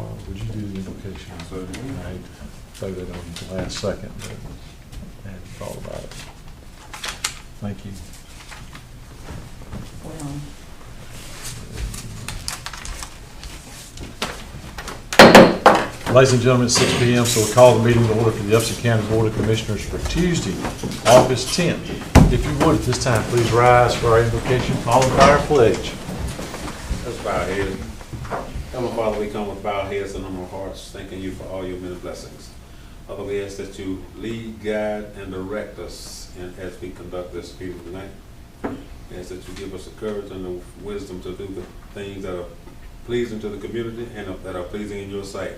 would you do the invocation? Absolutely. I voted on the last second, but I hadn't thought about it. Thank you. Ladies and gentlemen, it's 6 p.m., so we'll call the meeting to order for the Upson County Board of Commissioners for Tuesday, August 10th. If you would, at this time, please rise for our invocation, followed by our pledge. Let's bow our heads. Heavenly Father, we come with bowed heads and humble hearts, thanking you for all your many blessings. Father, we ask that you lead, guide, and direct us as we conduct this meeting tonight. We ask that you give us the courage and the wisdom to do the things that are pleasing to the community and that are pleasing in your sight.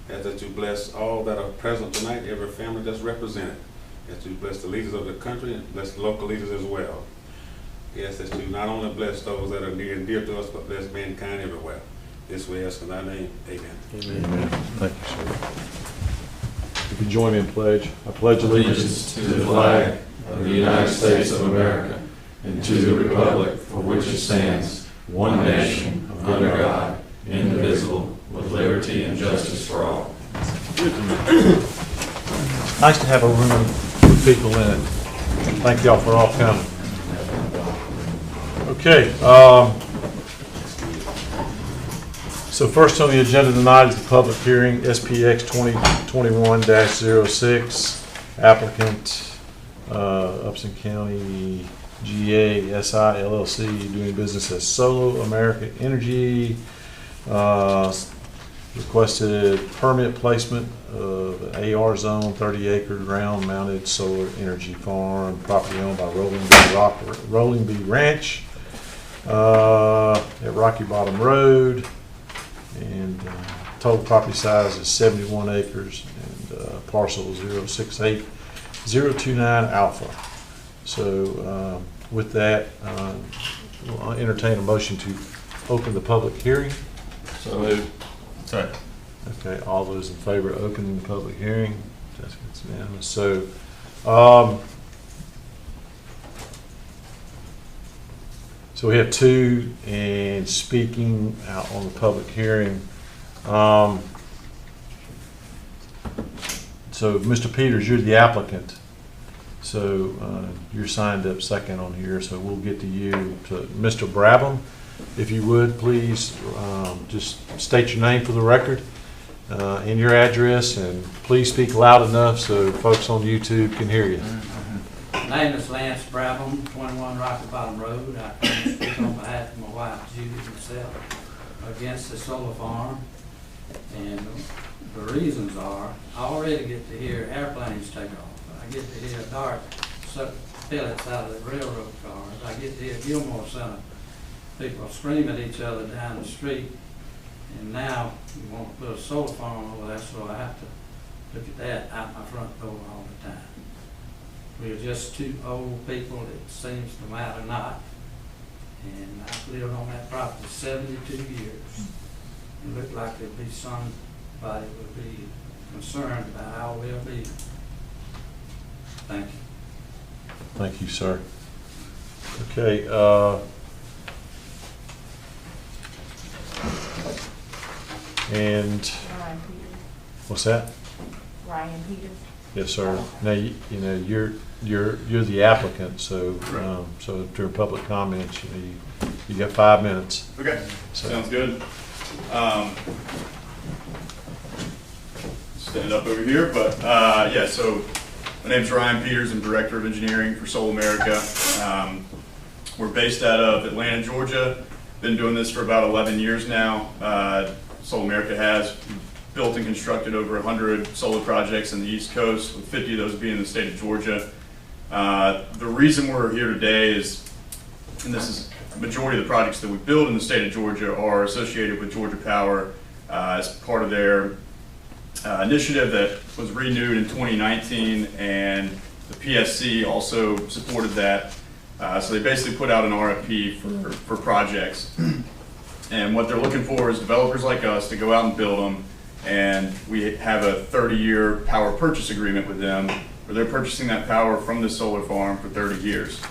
Ask that you bless all that are present tonight, every family that's represented. Ask that you bless the leaders of the country and bless the local leaders as well. We ask that you not only bless those that are near and dear to us, but bless mankind everywhere. This we ask in thy name. Amen. Amen. Thank you, sir. If you join me in pledge, I pledge allegiance to the flag of the United States of America and to the republic for which it stands, one nation, under God, indivisible, with liberty and justice for all. Nice to have a room with people in it. Thank y'all for all coming. Okay. So first on the agenda tonight is the public hearing, SPX 2021-06, applicant Upson County GA SI LLC, doing business as Solo America Energy. Requested permit placement of an AR zone, 30-acre ground-mounted solar energy farm, property owned by Rolling B Ranch at Rocky Bottom Road, and total property size is 71 acres, and parcel 068029 Alpha. So with that, we'll entertain a motion to open the public hearing. So moved. Sorry. Okay, all those in favor of opening the public hearing? That's unanimous. So, so we have two, and speaking out on the public hearing. So, Mr. Peters, you're the applicant. So you're signed up second on here, so we'll get to you. To Mr. Brabham, if you would, please just state your name for the record and your address, and please speak loud enough so folks on YouTube can hear you. My name is Lance Brabham, 21 Rocky Bottom Road. I come to speak on behalf of my wife Judy and myself against the solar farm. And the reasons are, I already get to hear airplanes take off. I get to hear dart suck pellets out of the railroad cars. I get to hear Gilmore Center people scream at each other down the street. And now you want to put a solar farm over there, so I have to look at that out my front door all the time. We're just two old people, it seems no matter not. And I've lived on that property 72 years. It looked like there'd be somebody would be concerned about our well-being. Thank you. Thank you, sir. Okay. And what's that? Ryan Peters. Yes, sir. Now you know you're the applicant, so so during public comments, you got 5 minutes. Okay, So, sounds good. Stand up over here, but yeah. So my name's Ryan Peters. I'm Director of Engineering for Solar America. We're based out of Atlanta, Georgia. Been doing this for about 11 years now. Solar America has built and constructed over 100 solar projects in the East Coast, with 50 of those being in the state of Georgia. The reason we're here today is, and this is the majority of the projects that we build in the state of Georgia are associated with Georgia Power as part of their initiative that was renewed in 2019, and the PSC also supported that. So they basically put out an RFP for projects. And what they're looking for is developers like us to go out and build them. And we have a 30-year power purchase agreement with them, where they're purchasing that power from the solar farm for 30 years.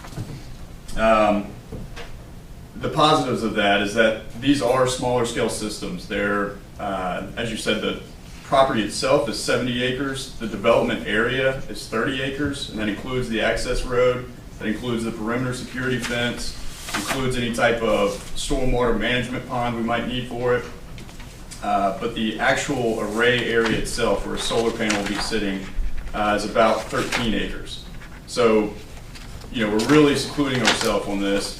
the positives of that is that these are smaller scale systems. They're, as you said, the property itself is 70 acres. The development area is 30 acres, and that includes the access road, that includes the perimeter security fence, includes any type of stormwater management pond we might need for it. But the actual array area itself, where a solar panel will be sitting, is about 13 acres. So, you know, we're really secluding ourselves on this.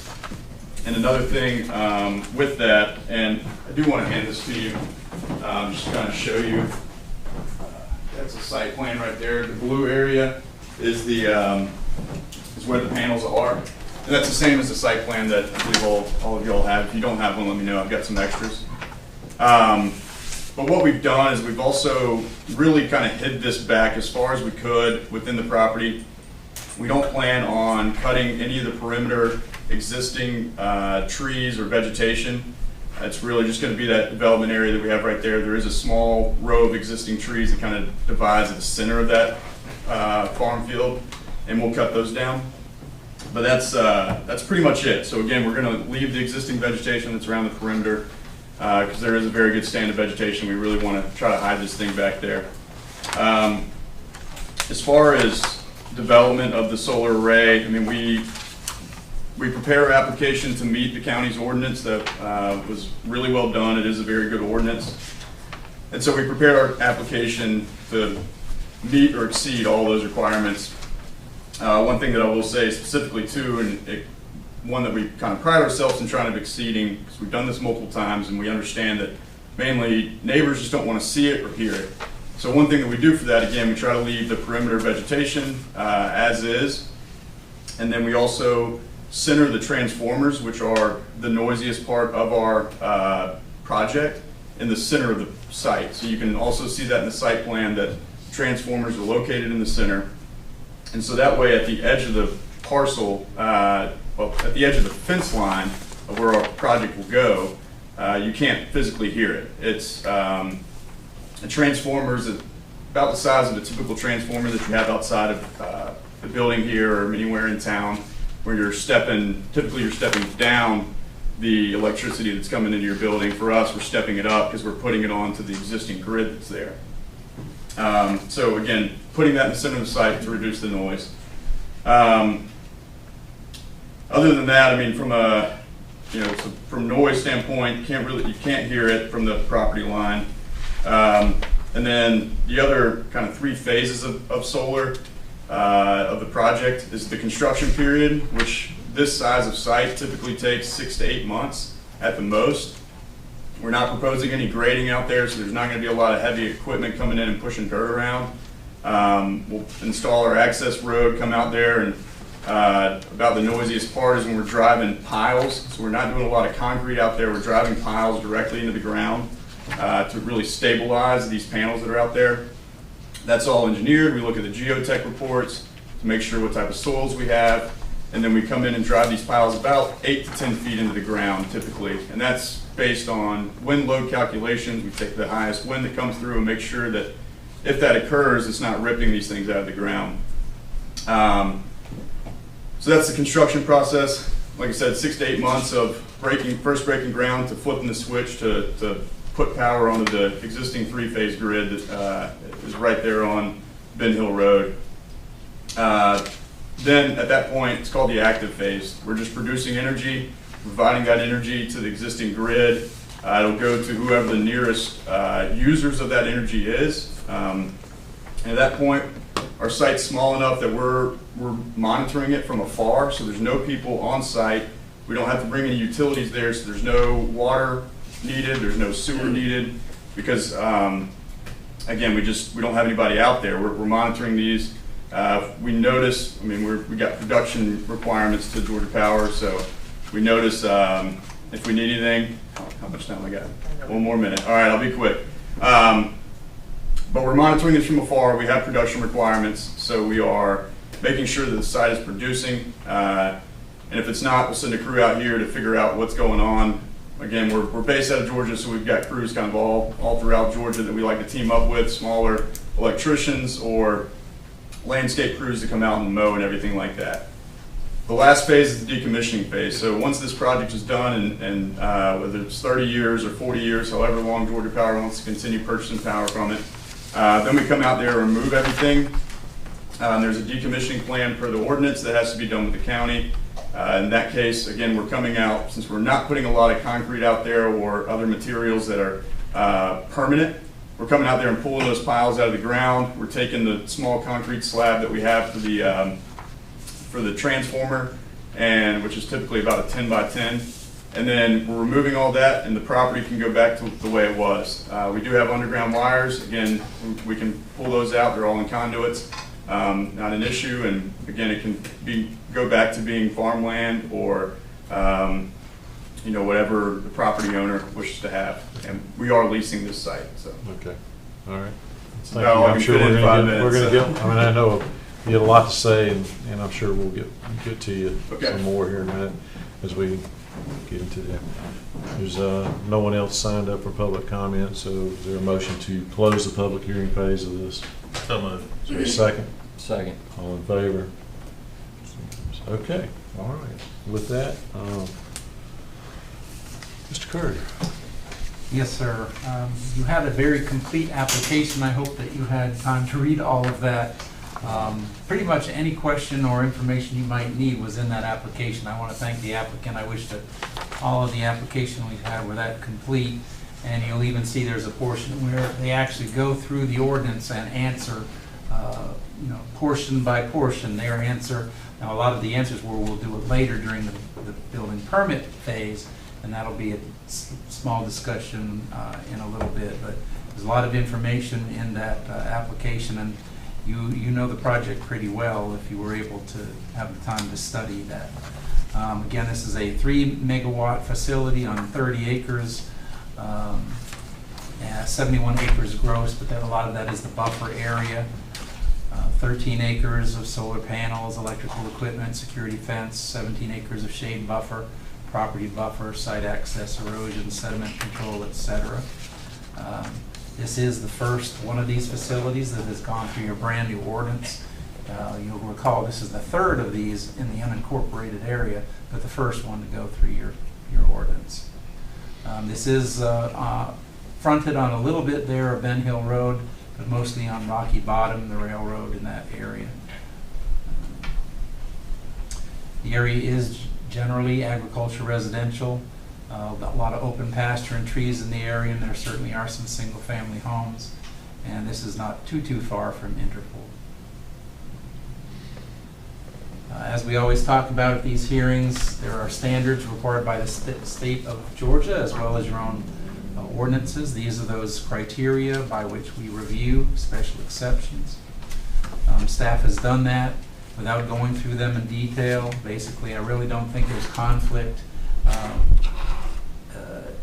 And another thing with that, and I do want to hand this to you, just to kind of show you. That's a site plan right there. The blue area is is where the panels are. And that's the same as the site plan that I believe all of y'all have. If you don't have one, let me know. I've got some extras. But what we've done is we've also really kind of hid this back as far as we could within the property. We don't plan on cutting any of the perimeter existing trees or vegetation. It's really just going to be that development area that we have right there. There is a small row of existing trees that kind of divides at the center of that farm field, and we'll cut those down. But that's pretty much it. So again, we're going to leave the existing vegetation that's around the perimeter because there is a very good stand of vegetation. We really want to try to hide this thing back there. As far as development of the solar array, I mean, we prepare our application to meet the county's ordinance that was really well done. It is a very good ordinance. And so we prepared our application to meet or exceed all those requirements. One thing that I will say specifically too, and one that we kind of pride ourselves in trying to exceeding, because we've done this multiple times and we understand that mainly neighbors just don't want to see it or hear it. So one thing that we do for that, again, we try to leave the perimeter vegetation as is. And then we also center the transformers, which are the noisiest part of our project, in the center of the site. So you can also see that in the site plan that transformers are located in the center. And so that way at the edge of the parcel, well, at the edge of the fence line of where our project will go, you can't physically hear it. It's a transformer is about the size of a typical transformer that you have outside of the building here or anywhere in town, where typically you're stepping down the electricity that's coming into your building. For us, we're stepping it up because we're putting it onto the existing grid that's there. So again, putting that in the center of the site to reduce the noise. Other than that, I mean, from a from noise standpoint, you can't hear it from the property line. And then the other kind of 3 phases of solar of the project is the construction period, which this size of site typically takes 6 to 8 months at the most. We're not proposing any grading out there, so there's not going to be a lot of heavy equipment coming in and pushing dirt around. We'll install our access road, come out there, and about the noisiest part is when we're driving piles. So we're not doing a lot of concrete out there. We're driving piles directly into the ground to really stabilize these panels that are out there. That's all engineered. We look at the geotech reports to make sure what type of soils we have. And then we come in and drive these piles about 8 to 10 feet into the ground typically. And that's based on wind load calculations. We take the highest wind that comes through and make sure that if that occurs, it's not ripping these things out of the ground. So that's the construction process. Like I said, 6 to 8 months of first breaking ground to flipping the switch to put power onto the existing 3-phase grid that is right there on Ben Hill Road. Then at that point, it's called the active phase. We're just producing energy, providing that energy to the existing grid. It'll go to whoever the nearest users of that energy is. And at that point, our site's small enough that we're monitoring it from afar, so there's no people on site. We don't have to bring any utilities there, so there's no water needed, there's no sewer needed, because again, we don't have anybody out there. We're monitoring these. We notice, I mean, we got production requirements to Georgia Power, so we notice if we need anything. How much time I got? 1 more minute. All right, I'll be quick. But we're monitoring this from afar. We have production requirements, so we are making sure that the site is producing. And if it's not, we'll send a crew out here to figure out what's going on. Again, we're based out of Georgia, so we've got crews kind of all throughout Georgia that we like to team up with, smaller electricians or landscape crews to come out and mow and everything like that. The last phase is the decommissioning phase. So once this project is done, and whether it's 30 years or 40 years, however long Georgia Power wants to continue purchasing power from it, then we come out there and remove everything. There's a decommissioning plan per the ordinance that has to be done with the county. In that case, again, we're coming out, since we're not putting a lot of concrete out there or other materials that are permanent, we're coming out there and pulling those piles out of the ground. We're taking the small concrete slab that we have for the transformer, and which is typically about a 10 by 10. And then we're removing all that, and the property can go back to the way it was. We do have underground wires. Again, we can pull those out. They're all in conduits. Not an issue, and again, it can go back to being farmland or whatever the property owner wishes to have. And we are leasing this site, so. Okay, all right. Thank No, you. I'll I'm be sure fit in we're 5 gonna minutes, get, I mean, I know you had a lot to say, and I'm sure we'll get to you Okay. some more here in a minute as we get into that. There's no one else signed up for public comment, so is there a motion to close the public hearing phase of this? So moved. Is there a second? Second. All in favor? Okay, all right. With that, Mr. Curry. Yes, sir. You had a very complete application. I hope that you had time to read all of that. Pretty much any question or information you might need was in that application. I want to thank the applicant. I wish that all of the application we've had were that complete. And you'll even see there's a portion where they actually go through the ordinance and answer, portion by portion, their answer. Now, a lot of the answers we'll do it later during the building permit phase, and that'll be a small discussion in a little bit. But there's a lot of information in that application, and you know the project pretty well if you were able to have the time to study that. Again, this is a 3 megawatt facility on 30 acres, 71 acres gross, but then a lot of that is the buffer area. 13 acres of solar panels, electrical equipment, security fence, 17 acres of shade buffer, property buffer, site access, erosion, sediment control, etc. This is the first one of these facilities that has gone through your brand new ordinance. You'll recall this is the third of these in the unincorporated area, but the first one to go through your ordinance. This is fronted on a little bit there of Ben Hill Road, but mostly on Rocky Bottom, the railroad in that area. The area is generally agriculture residential, a lot of open pasture and trees in the area, and there certainly are some single-family homes, and this is not too far from Interpol. As we always talk about at these hearings, there are standards required by the state of Georgia as well as your own ordinances. These are those criteria by which we review special exceptions. Staff has done that without going through them in detail. Basically, I really don't think there's conflict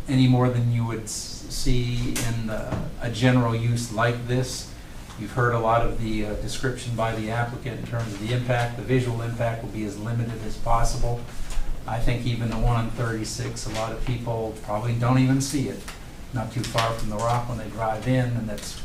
any more than you would see in a general use like this. You've heard a lot of the description by the applicant in terms of the impact. The visual impact will be as limited as possible. I think even the one on 36, a lot of people probably don't even see it. Not too far from the rock when they drive in, and that's,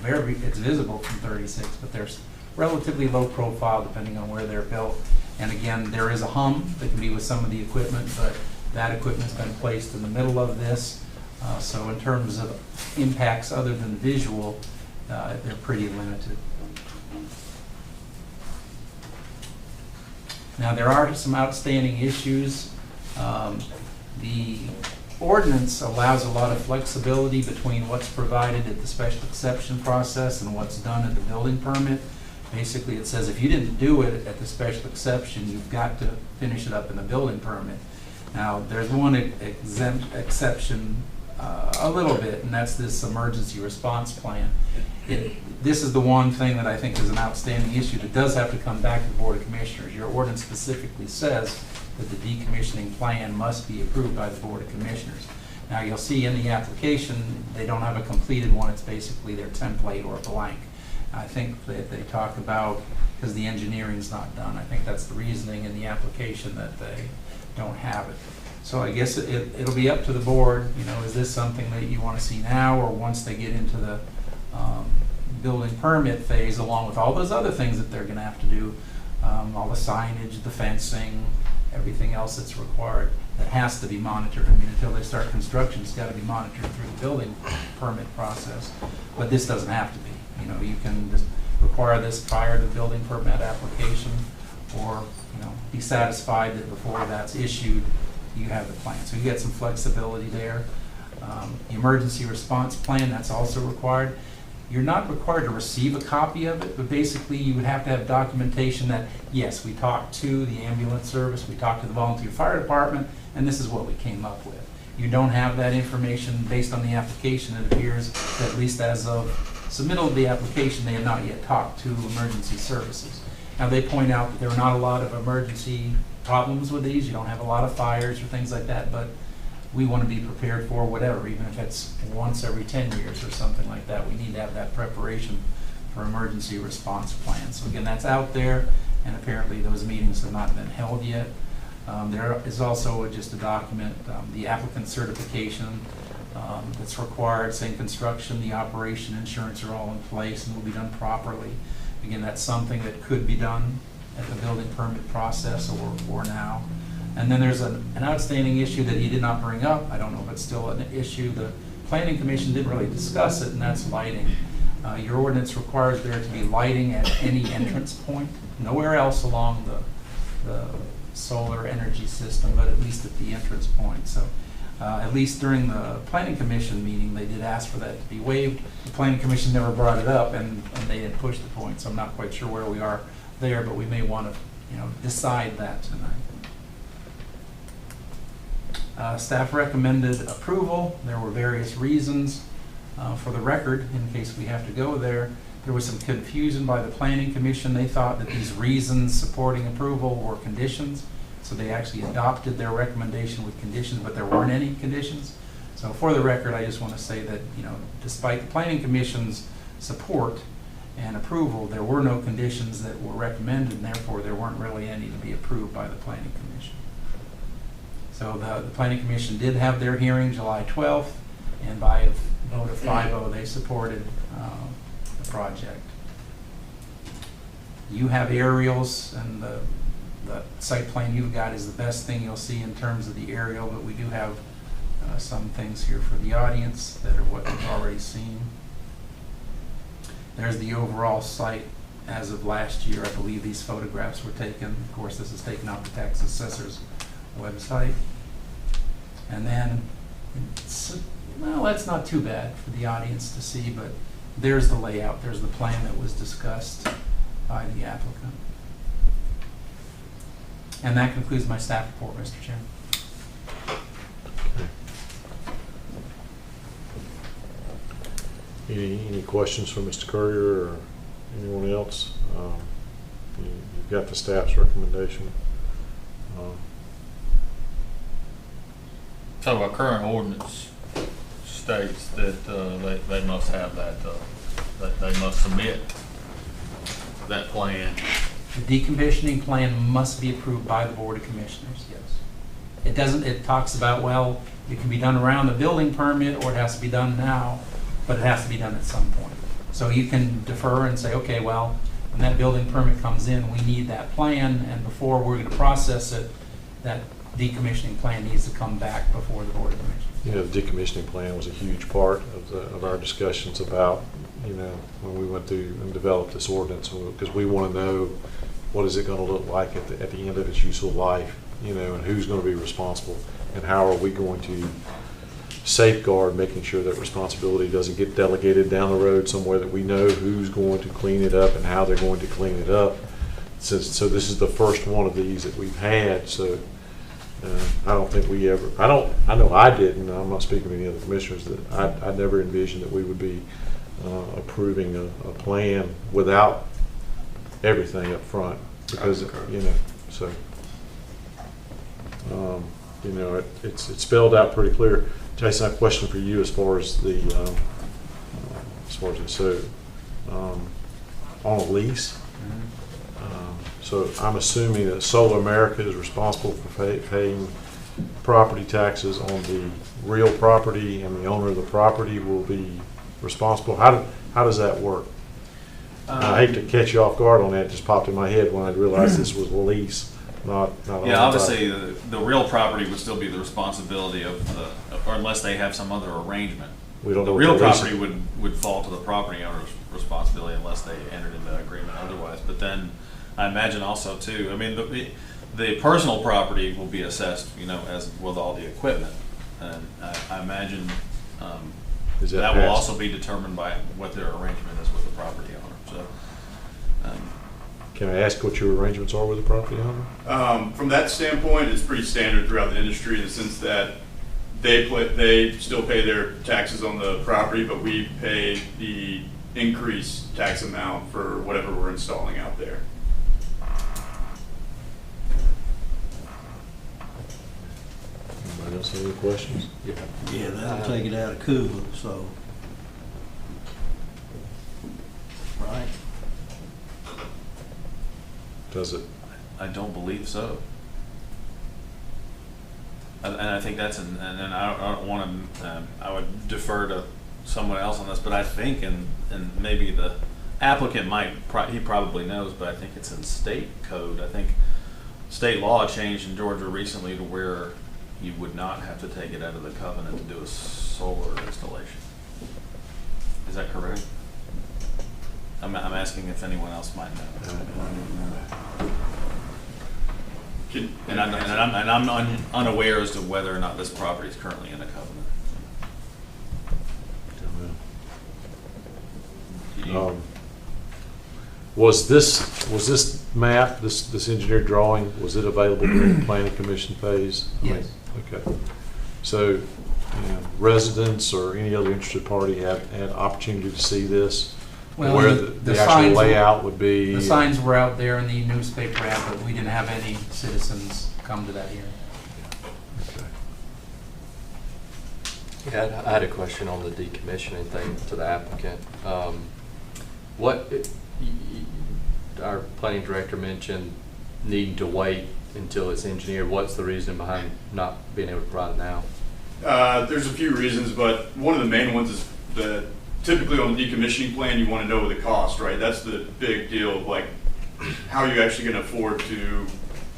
it's visible from 36, but there's relatively low profile depending on where they're built. And again, there is a hum that can be with some of the equipment, but that equipment's been placed in the middle of this. So in terms of impacts other than visual, they're pretty limited. Now, there are some outstanding issues. The ordinance allows a lot of flexibility between what's provided at the special exception process and what's done at the building permit. Basically, it says if you didn't do it at the special exception, you've got to finish it up in the building permit. Now, there's one exception a little bit, and that's this emergency response plan. This is the one thing that I think is an outstanding issue that does have to come back to the Board of Commissioners. Your ordinance specifically says that the decommissioning plan must be approved by the Board of Commissioners. Now, you'll see in the application, they don't have a completed one. It's basically their template or blank. I think that they talk about, because the engineering's not done, I think that's the reasoning in the application that they don't have it. So I guess it'll be up to the board, is this something that you want to see now, or once they get into the building permit phase, along with all those other things that they're going to have to do, all the signage, the fencing, everything else that's required, that has to be monitored. I mean, until they start construction, it's got to be monitored through the building permit process. But this doesn't have to be. You know, you can just require this prior to the building permit application, or, you know, be satisfied that before that's issued, you have the plan. So you get some flexibility there. The emergency response plan, that's also required. You're not required to receive a copy of it, but basically you would have to have documentation that, yes, we talked to the ambulance service, we talked to the volunteer fire department, and this is what we came up with. You don't have that information based on the application. It appears that at least as of submittal of the application, they have not yet talked to emergency services. Now, they point out that there are not a lot of emergency problems with these. You don't have a lot of fires or things like that, but we want to be prepared for whatever, even if it's once every 10 years or something like that. We need to have that preparation for emergency response plans. So again, that's out there, and apparently those meetings have not been held yet. There is also just a document, the applicant certification that's required, saying construction, the operation, insurance are all in place and will be done properly. Again, that's something that could be done at the building permit process or now. And then there's an outstanding issue that he did not bring up. I don't know if it's still an issue. The Planning Commission didn't really discuss it, and that's lighting. Your ordinance requires there to be lighting at any entrance point, nowhere else along the solar energy system, but at least at the entrance point. So at least during the Planning Commission meeting, they did ask for that to be waived. The Planning Commission never brought it up, and they didn't push the point, so I'm not quite sure where we are there, but we may want to, you know, decide that tonight. Staff recommended approval. There were various reasons. For the record, in case we have to go there, there was some confusion by the Planning Commission. They thought that these reasons supporting approval were conditions, so they actually adopted their recommendation with conditions, but there weren't any conditions. So for the record, I just want to say that, you know, despite the Planning Commission's support and approval, there were no conditions that were recommended, and therefore there weren't really any to be approved by the Planning Commission. So the Planning Commission did have their hearing July 12th, and by a vote of 5-0, they supported the project. You have aerials, and the site plan you've got is the best thing you'll see in terms of the aerial, but we do have some things here for the audience that are what you've already seen. There's the overall site as of last year. I believe these photographs were taken. Of course, this is taken off the tax assessor's website. And then, well, that's not too bad for the audience to see, but there's the layout. There's the plan that was discussed by the applicant. And that concludes my staff report, Mr. Chairman. Any questions from Mr. Courier or anyone else? You've got the staff's recommendation. So our current ordinance states that they must have that they must submit that plan. The decommissioning plan must be approved by the Board of Commissioners, yes. It doesn't, it talks about, well, it can be done around the building permit, or it has to be done now, but it has to be done at some point. So you can defer and say, okay, well, when that building permit comes in, we need that plan, and before we're going to process it, that decommissioning plan needs to come back before the Board of Commissioners. You know, the decommissioning plan was a huge part of our discussions about, you know, when we went through and developed this ordinance, because we want to know what is it going to look like at the end of its useful life, you know, and who's going to be responsible, and how are we going to safeguard making sure that responsibility doesn't get delegated down the road somewhere, that we know who's going to clean it up and how they're going to clean it up. So this is the first one of these that we've had, so I don't think we ever, I know I didn't, I'm not speaking to any other commissioners, that I never envisioned that we would be approving a plan without everything up front, because, you know, so, you know, it's spelled out pretty clear. Jason, I have a question for you as far as the, so, on a lease, so I'm assuming that Solar America is responsible for paying property taxes on the real property, and the owner of the property will be responsible. How does that work? I hate to catch you off guard on that, it just popped in my head when I realized this was a lease, not Yeah, obviously, the real property would still be the responsibility of the, or unless they have some other arrangement. We don't know The what real the lease- property would fall to the property owner's responsibility unless they entered into an agreement otherwise. But then, I imagine also too, I mean, the personal property will be assessed, you know, as with all the equipment. And I imagine Is that will passed? also be determined by what their arrangement is with the property owner, so. Can I ask what your arrangements are with the property owner? From that standpoint, it's pretty standard throughout the industry in the sense that they still pay their taxes on the property, but we pay the increased tax amount for whatever we're installing out there. Anybody else have any questions? Yeah, that'll take it out of Cuba, so. Right? Does it? I don't believe so. And I think that's, and I don't want to, I would defer to someone else on this, but I think, and maybe the applicant might, he probably knows, but I think it's in state code. I think state law changed in Georgia recently to where you would not have to take it out of the covenant to do a solar installation. Is that correct? I'm asking if anyone else might know. And I'm unaware as to whether or not this property is currently in a covenant. Was this map, this engineered drawing, was it available during the planning commission phase? Yes. Okay. So, you know, residents or any other interested party have had opportunity to see this? Well, Where the the actual signs- layout would be? The signs were out there in the newspaper ad, but we didn't have any citizens come to that hearing. Okay. Yeah, I had a question on the decommissioning thing to the applicant. Our planning director mentioned needing to wait until it's engineered. What's the reason behind not being able to provide it now? There's a few reasons, but one of the main ones is that typically on the decommissioning plan, you want to know the cost, right? That's the big deal of like, how are you actually going to afford to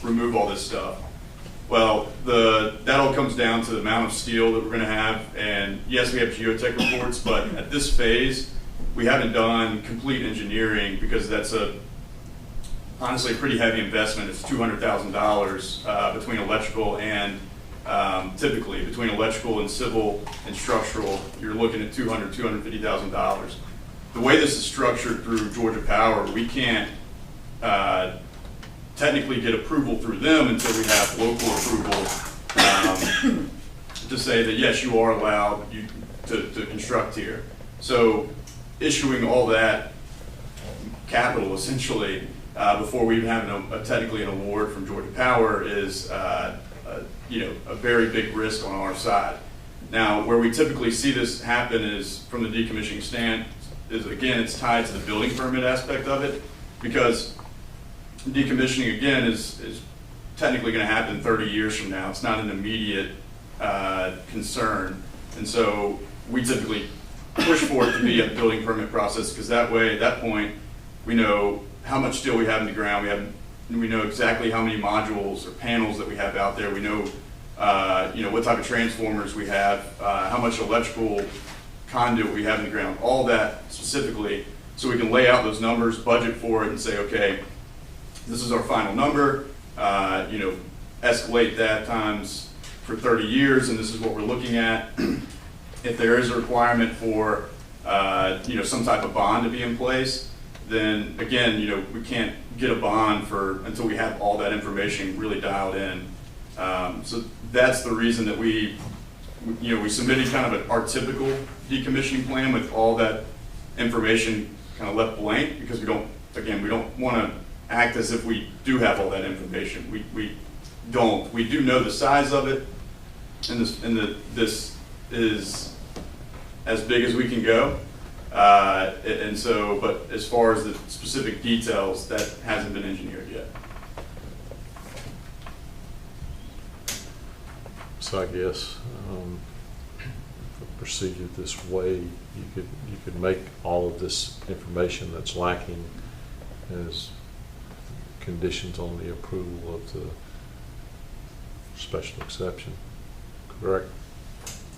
remove all this stuff? Well, that all comes down to the amount of steel that we're going to have. And yes, we have geotech reports, but at this phase, we haven't done complete engineering because that's honestly a pretty heavy investment. It's $200,000 between electrical and typically between electrical and civil and structural, you're looking at $250,000. The way this is structured through Georgia Power, we can't technically get approval through them until we have local approval to say that yes, you are allowed to construct here. So issuing all that capital essentially before we even have technically an award from Georgia Power is a very big risk on our side. Now, where we typically see this happen is from the decommissioning stand is again it's tied to the building permit aspect of it because decommissioning again is technically going to happen 30 years from now. It's not an immediate concern, and so we typically push for it to be a building permit process because that way, at that point, we know how much steel we have in the ground. We know exactly how many modules or panels that we have out there. We know, what type of transformers we have, how much electrical conduit we have in the ground, all that specifically, so we can lay out those numbers, budget for it, and say, okay, this is our final number. Escalate that times for 30 years, and this is what we're looking at. If there is a requirement for, some type of bond to be in place, then again, we can't get a bond until we have all that information really dialed in. So that's the reason that we submitted kind of our typical decommissioning plan with all that information kind of left blank because we don't want to act as if we do have all that information. We don't. We do know the size of it, and this is as big as we can go. And so, but as far as the specific details, that hasn't been engineered yet. So I guess, proceeded this way, you could make all of this information that's lacking as conditions on the approval of the special exception, correct?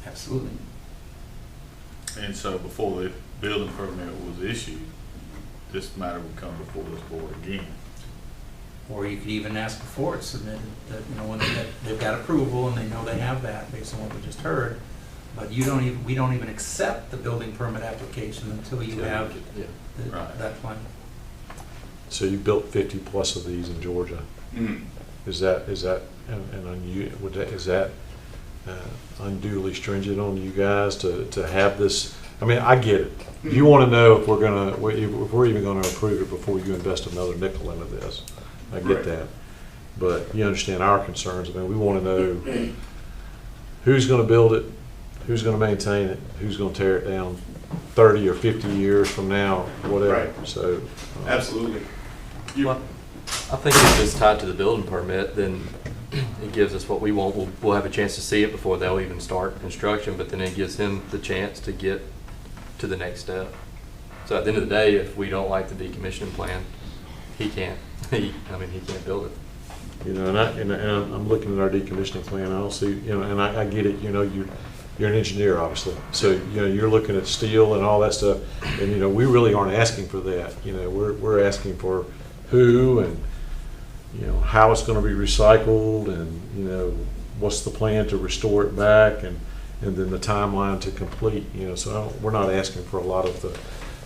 Absolutely. And so before the building permit was issued, this matter would come before this board again. Or you could even ask before it's submitted, that, you know, when they've got approval and they know they have that based on what we just heard, but we don't even accept the building permit application until you have Yeah. Right. that plan. So you built 50 plus of these in Georgia. Mhm. Is that unduly stringent on you guys to have this? I mean, I get it. You want to know if we're even going to approve it before you invest another nickel into this. I get Right. that. But you understand our concerns. I mean, we want to know who's going to build it, who's going to maintain it, who's going to tear it down 30 or 50 years from now, whatever. Right. So, Absolutely. Well, I think if it's tied to the building permit, then it gives us what we want. We'll have a chance to see it before they'll even start construction, but then it gives him the chance to get to the next step. So at the end of the day, if we don't like the decommissioning plan, he can't. He can't build it. you know, and I'm looking at our decommissioning plan. I don't see, you know, and I get it. You know, you're an engineer, obviously. So, you know, you're looking at steel and all that stuff. And, you know, we really aren't asking for that. You know, we're asking for who and, you know, how it's going to be recycled and, you know, what's the plan to restore it back and then the timeline to complete, you know. So we're not asking for a lot of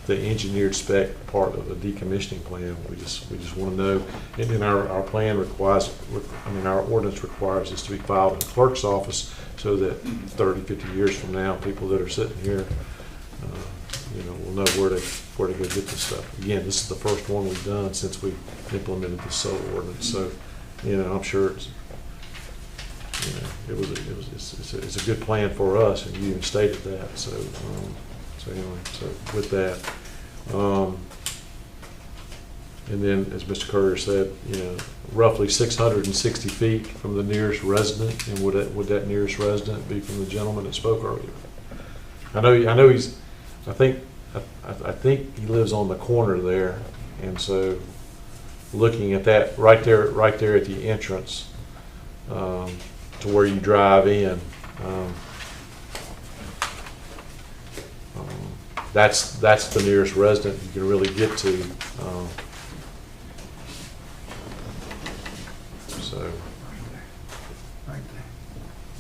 the engineered spec part of a decommissioning plan. We just want to know. And then our plan our ordinance requires this to be filed in the clerk's office so that 30, 50 years from now, people that are sitting here, you know, will know where to go get this stuff. Again, this is the first one we've done since we implemented the solar ordinance. So, you know, I'm sure it's, you know, it's a good plan for us, and you even stated that. So, anyway, so with that, and then as Mr. Currier said, you know, roughly 660 feet from the nearest resident, and would that nearest resident be from the gentleman that spoke earlier? I know he's, I think he lives on the corner there, and so looking at that right there at the entrance to where you drive in. That's the nearest resident you can really get to. So.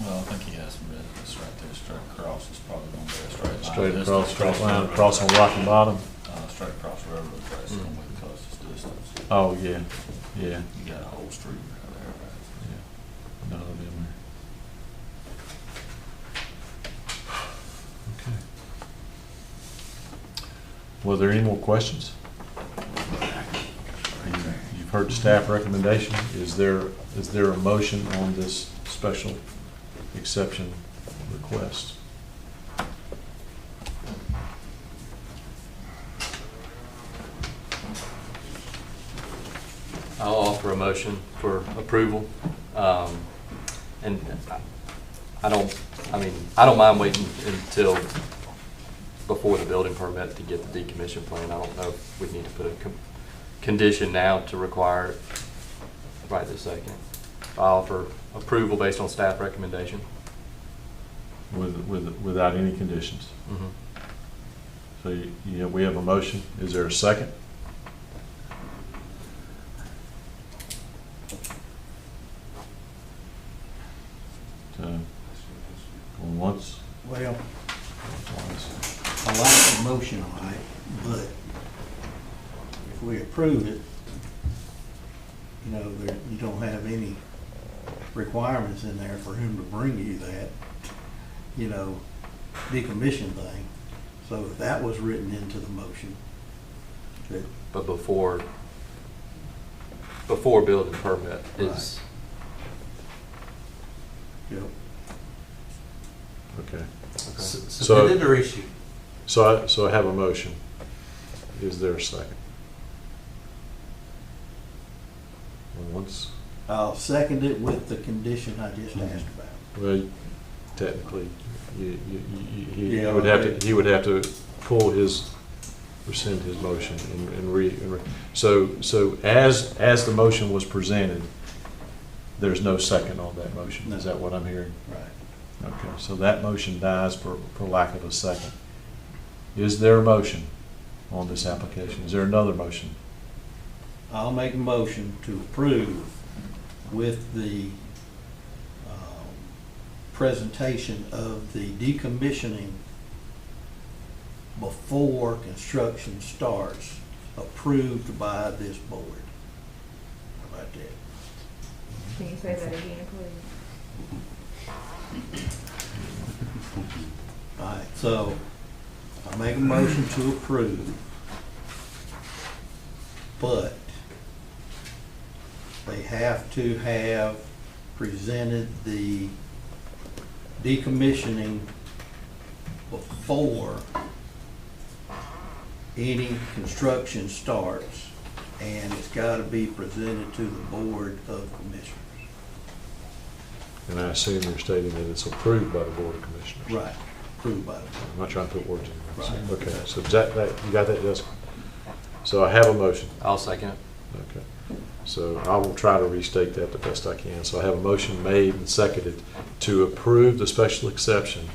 Well, I think he has some residents right there, straight across. It's probably going to be a Straight line across on Rocky Bottom. Straight across the railroad track, it's going to be the closest distance. Oh, yeah. You got a whole street right there, right? Yeah. None of them are. Okay. Were there any more questions? You've heard the staff recommendation. Is there a motion on this special exception request? I'll offer a motion for approval. And I don't mind waiting until before the building permit to get the decommission plan. I don't know if we need to put a condition now to require it right this second. I'll offer approval based on staff recommendation. Without any conditions. So we have a motion. Is there a second? Going once. Well, Twice. I like the motion, all right, but if we approve it, you know, you don't have any requirements in there for whom to bring you that, you know, decommission thing. So if that was written into the motion, that, But before building permit is. you know, Okay. Submitted or issued? So I have a motion. Is there a second? Going once. I'll second it with the condition I just asked about. Well, technically. He Yeah, would have okay. to, he would have to rescind his motion so as the motion was presented, there's no second on that motion. Is that what I'm hearing? Right. Okay, so that motion dies for lack of a second. Is there a motion on this application? Is there another motion? I'll make a motion to approve with the presentation of the decommissioning before construction starts, approved by this board. How about that? Can you say that again, please? All right, so I make a motion to approve, but they have to have presented the decommissioning before any construction starts, and it's got to be presented to the Board of Commissioners. And I assume you're stating that it's approved by the Board of Commissioners. Right, approved by the board. I'm not trying to put words in your mouth. Right. Okay, so is that, you got that, Jessica? So I have a motion. I'll second it. Okay. So I will try to restate that the best I can. So I have a motion made and seconded to approve the special exception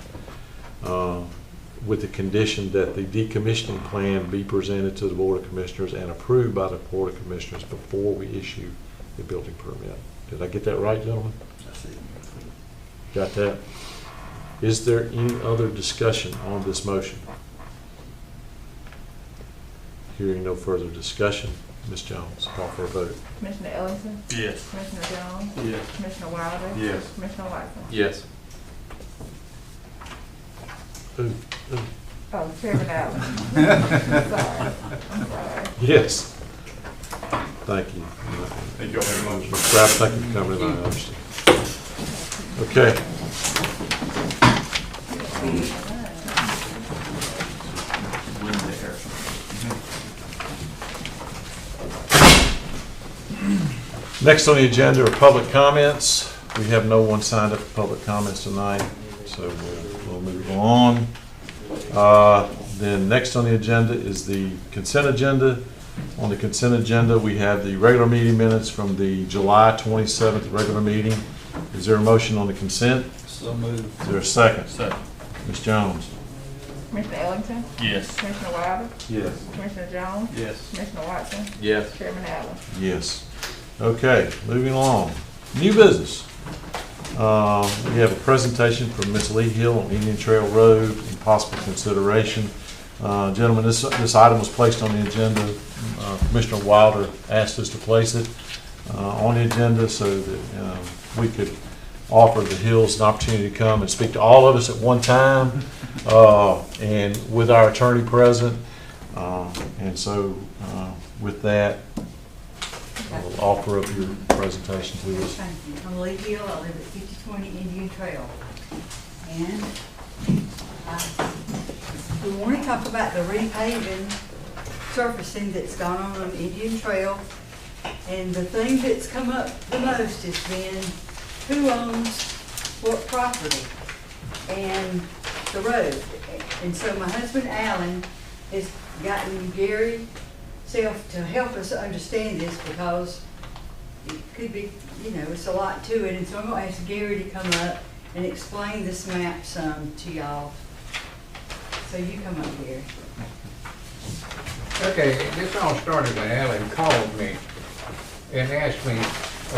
with the condition that the decommissioning plan be presented to the Board of Commissioners and approved by the Board of Commissioners before we issue the building permit. Did I get that right, gentlemen? That's it. Got that? Is there any other discussion on this motion? Hearing no further discussion, Ms. Jones, call for a vote. Commissioner Ellington? Yes. Commissioner Jones? Yes. Commissioner Wilder? Yes. Commissioner Watson? Yes. Ooh, ooh. Oh, Chairman Allen. I'm sorry. Yes. Thank you. Thank you all very much. Mr. Kraft, thank you for coming in. I understand. Okay. Next on the agenda are public comments. We have no one signed up for public comments tonight, so we'll move on. Then next on the agenda is the consent agenda. On the consent agenda, we have the regular meeting minutes from the July 27th regular meeting. Is there a motion on the consent? So moved. Is there a second? Second. Ms. Jones? Commissioner Ellington? Yes. Commissioner Wilder? Yes. Commissioner Jones? Yes. Commissioner Watson? Yes. Chairman Allen? Yes. Okay, moving along. New business. We have a presentation from Ms. Lee Hill on Indian Trail Road and possible consideration. Gentlemen, this item was placed on the agenda. Commissioner Wilder asked us to place it on the agenda so that we could offer the Hills an opportunity to come and speak to all of us at one time, and with our attorney present. And so with that, I will offer up your presentation to us. Thank you. I'm Lee Hill. I live at 5020 Indian Trail. And we want to talk about the repaving, surfacing that's gone on Indian Trail. And the thing that's come up the most has been who owns what property and the road. And so my husband Alan has gotten Gary Self to help us understand this, because it could be, it's a lot to it. And so I'm going to ask Gary to come up and explain this map some to y'all. So you come up, Gary. Okay, this all started when Alan called me and asked me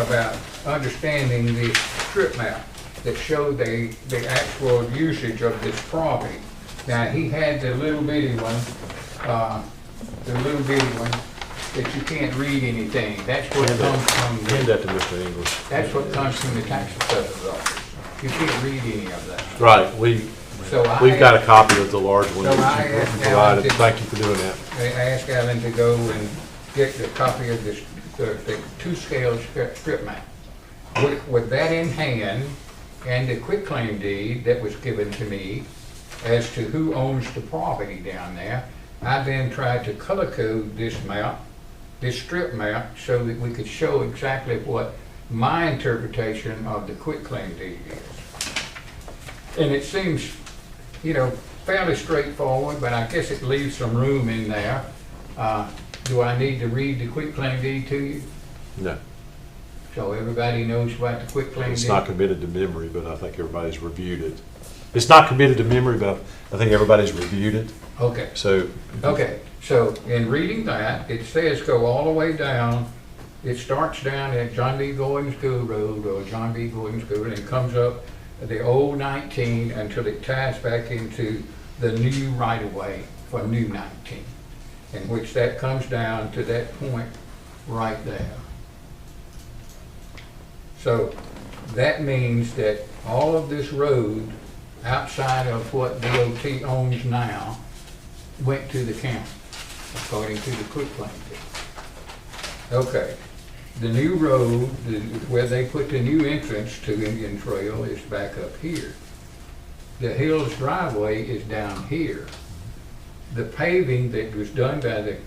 about understanding the strip map that showed the actual usage of this property. Now, he had the little bitty one, that you can't read anything. That's what comes from Hand that to Mr. English. that's what comes from the tax assessor's office. You can't read any of that. Right, we've got a copy of the large one So that I you asked provided. Alan to- Thank you for doing that. I asked Alan to go and get the copy of the two-scale strip map. With that in hand, and the quitclaim deed that was given to me as to who owns the property down there, I then tried to color code this map, this strip map, so that we could show exactly what my interpretation of the quitclaim deed is. And it seems, you know, fairly straightforward, but I guess it leaves some room in there. Do I need to read the quitclaim deed to you? No, So everybody knows what the quitclaim deed? it's not committed to memory, but I think everybody's reviewed it. It's not committed to memory, but I think everybody's reviewed it, Okay. so. Okay, so in reading that, it says go all the way down. It starts down at John B. Gordon School Road, or John B. Gordon School, and comes up the old 19 until it ties back into the new right-of-way for new 19, in which that comes down to that point right there. So that means that all of this road outside of what DOT owns now went to the county, according to the quitclaim deed. Okay, the new road, where they put the new entrance to Indian Trail is back up here. The Hills driveway is down here. The paving that was done by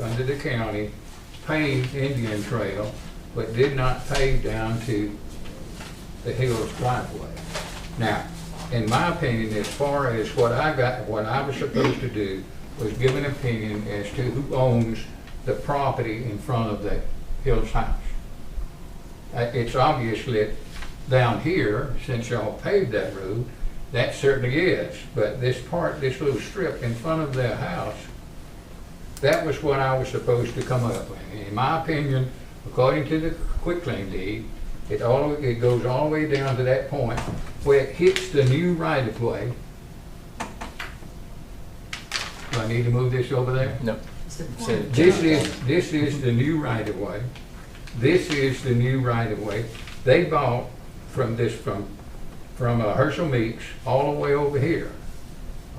under the county paved Indian Trail, but did not pave down to the Hills driveway. Now, in my opinion, as far as what I was supposed to do was give an opinion as to who owns the property in front of the Hills house. It's obviously down here, since y'all paved that road, that certainly is. But this little strip in front of their house, that was what I was supposed to come up with. In my opinion, according to the quitclaim deed, it goes all the way down to that point where it hits the new right-of-way. Do I need to move this over there? No. This is the new right-of-way. This is the new right-of-way. They bought from Herschel Meeks all the way over here,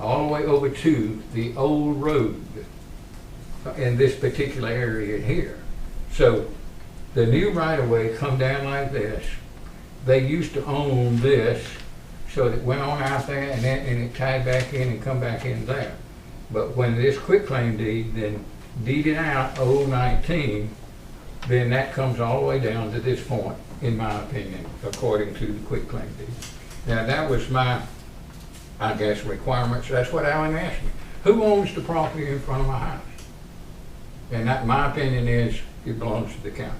all the way over to the old road in this particular area here. So the new right-of-way come down like this. They used to own this, so it went on out there and it tied back in and come back in there. But when this quitclaim deed then deeded out old 19, then that comes all the way down to this point, in my opinion, according to the quitclaim deed. Now that was my, I guess, requirements. That's what Alan asked me. Who owns the property in front of my house? And that, my opinion is, it belongs to the county.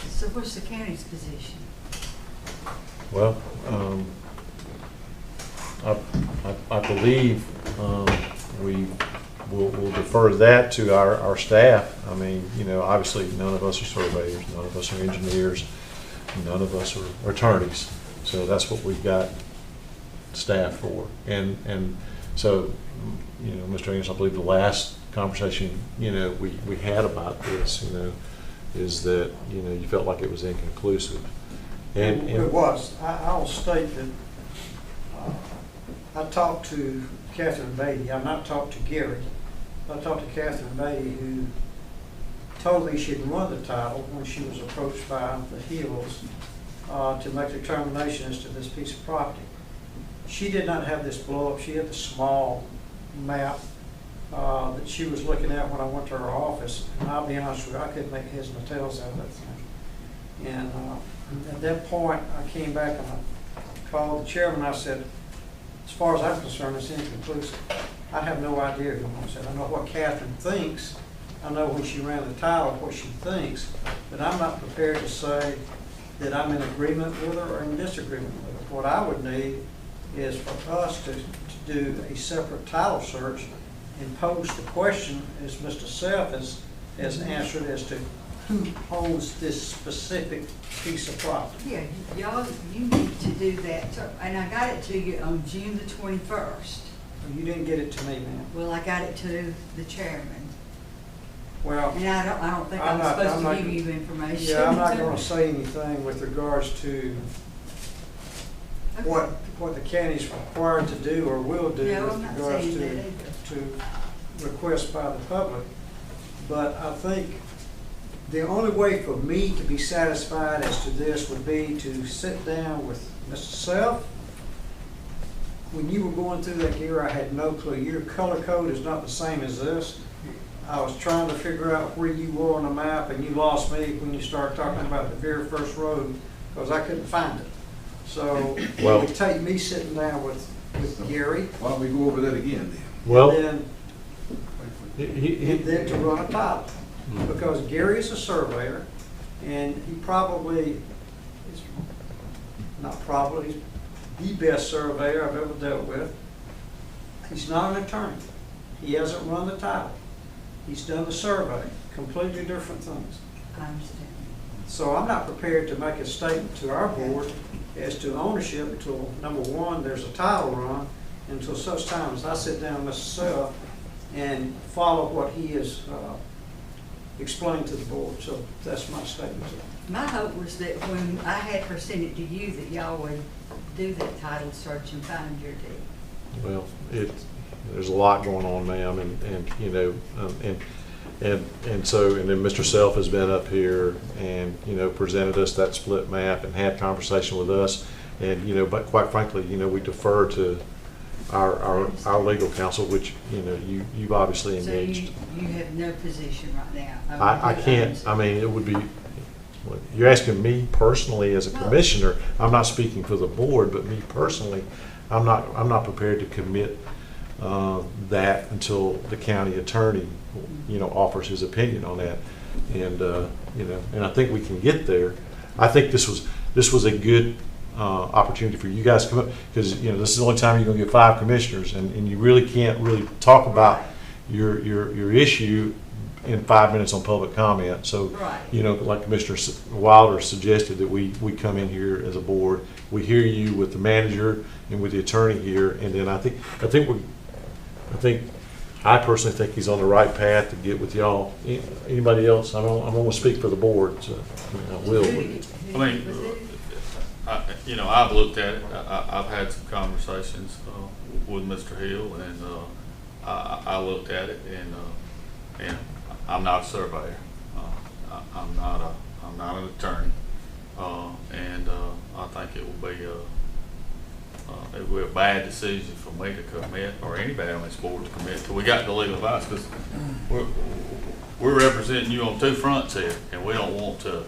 So what's the county's position? Well, I believe we'll defer that to our staff. I mean, you know, obviously none of us are surveyors, none of us are engineers, none of us are attorneys. So that's what we've got staff for. And so, you know, Mr. Anderson, I believe the last conversation, you know, we had about this, you know, is that, you know, you felt like it was inconclusive. And it was. I'll state that I talked to Catherine Beatty. I've not talked to Gary. I talked to Catherine Beatty, who told me she'd run the title when she was approached by the Hills to make a determination as to this piece of property. She did not have this blow up. She had the small map that she was looking at when I went to her office. And I'll be honest with you, I couldn't make heads and tails out of that thing. And at that point, I came back and I called the chairman. I said, as far as I'm concerned, it's inconclusive. I have no idea who owns it. I know what Catherine thinks. I know when she ran the title what she thinks, but I'm not prepared to say that I'm in agreement with her or in disagreement with her. What I would need is for us to do a separate title search and pose the question, as Mr. Self has answered, as to who owns this specific piece of property. Yeah, y'all, you need to do that, and I got it to you on June the 21st. You didn't get it to me, ma'am. Well, I got it to the chairman, Well, and I don't think I'm I'm supposed not- to give you information. yeah, I'm not going to say anything with regards to Okay. what the county's required to do or will do No, with I'm not regards saying that either. to requests by the public. But I think the only way for me to be satisfied as to this would be to sit down with Mr. Self. When you were going through that gear, I had no clue. Your color code is not the same as this. I was trying to figure out where you were on the map, and you lost me when you started talking about the very first road, because I couldn't find it. So it Well- would take me sitting down with Gary, Why don't we go over that again then? Well, and he- then to run a title. Because Gary is a surveyor, and he probably, is not probably, he's the best surveyor I've ever dealt with. He's not an attorney. He hasn't run the title. He's done the survey, completely different things. I understand. So I'm not prepared to make a statement to our board as to ownership until, number one, there's a title run, until such time as I sit down myself and follow what he has explained to the board. So that's my statement. My hope was that when I had her send it to you, that y'all would do that title search and find your deed. well, there's a lot going on, ma'am, and you know, and so, and then Mr. Self has been up here and, you know, presented us that split map and had conversation with us. And, you know, but quite frankly, you know, we defer to our legal counsel, which, you know, you've obviously So engaged. you have no position right now? I can't, I mean, it would be, you're asking me personally as a commissioner, I'm not speaking for the board, but me personally, I'm not prepared to commit that until the county attorney, you know, offers his opinion on that. And, you know, and I think we can get there. I think this was a good opportunity for you guys to come up, because, you know, this is the only time you're going to get 5 commissioners, and you really can't really talk about your issue in 5 minutes on public comment. So, Right. you know, like Commissioner Wilder suggested, that we come in here as a board, we hear you with the manager and with the attorney here, and then I personally think he's on the right path to get with y'all. Anybody else? I'm going to speak for the board, so I will. I mean, you know, I've looked at it. I've had some conversations with Mr. Hill, and I looked at it, and I'm not a surveyor. I'm not an attorney, and I think it will be a bad decision for me to commit, or anybody on this board to commit, till we got the legal advice, because we're representing you on 2 fronts here, and we don't want to.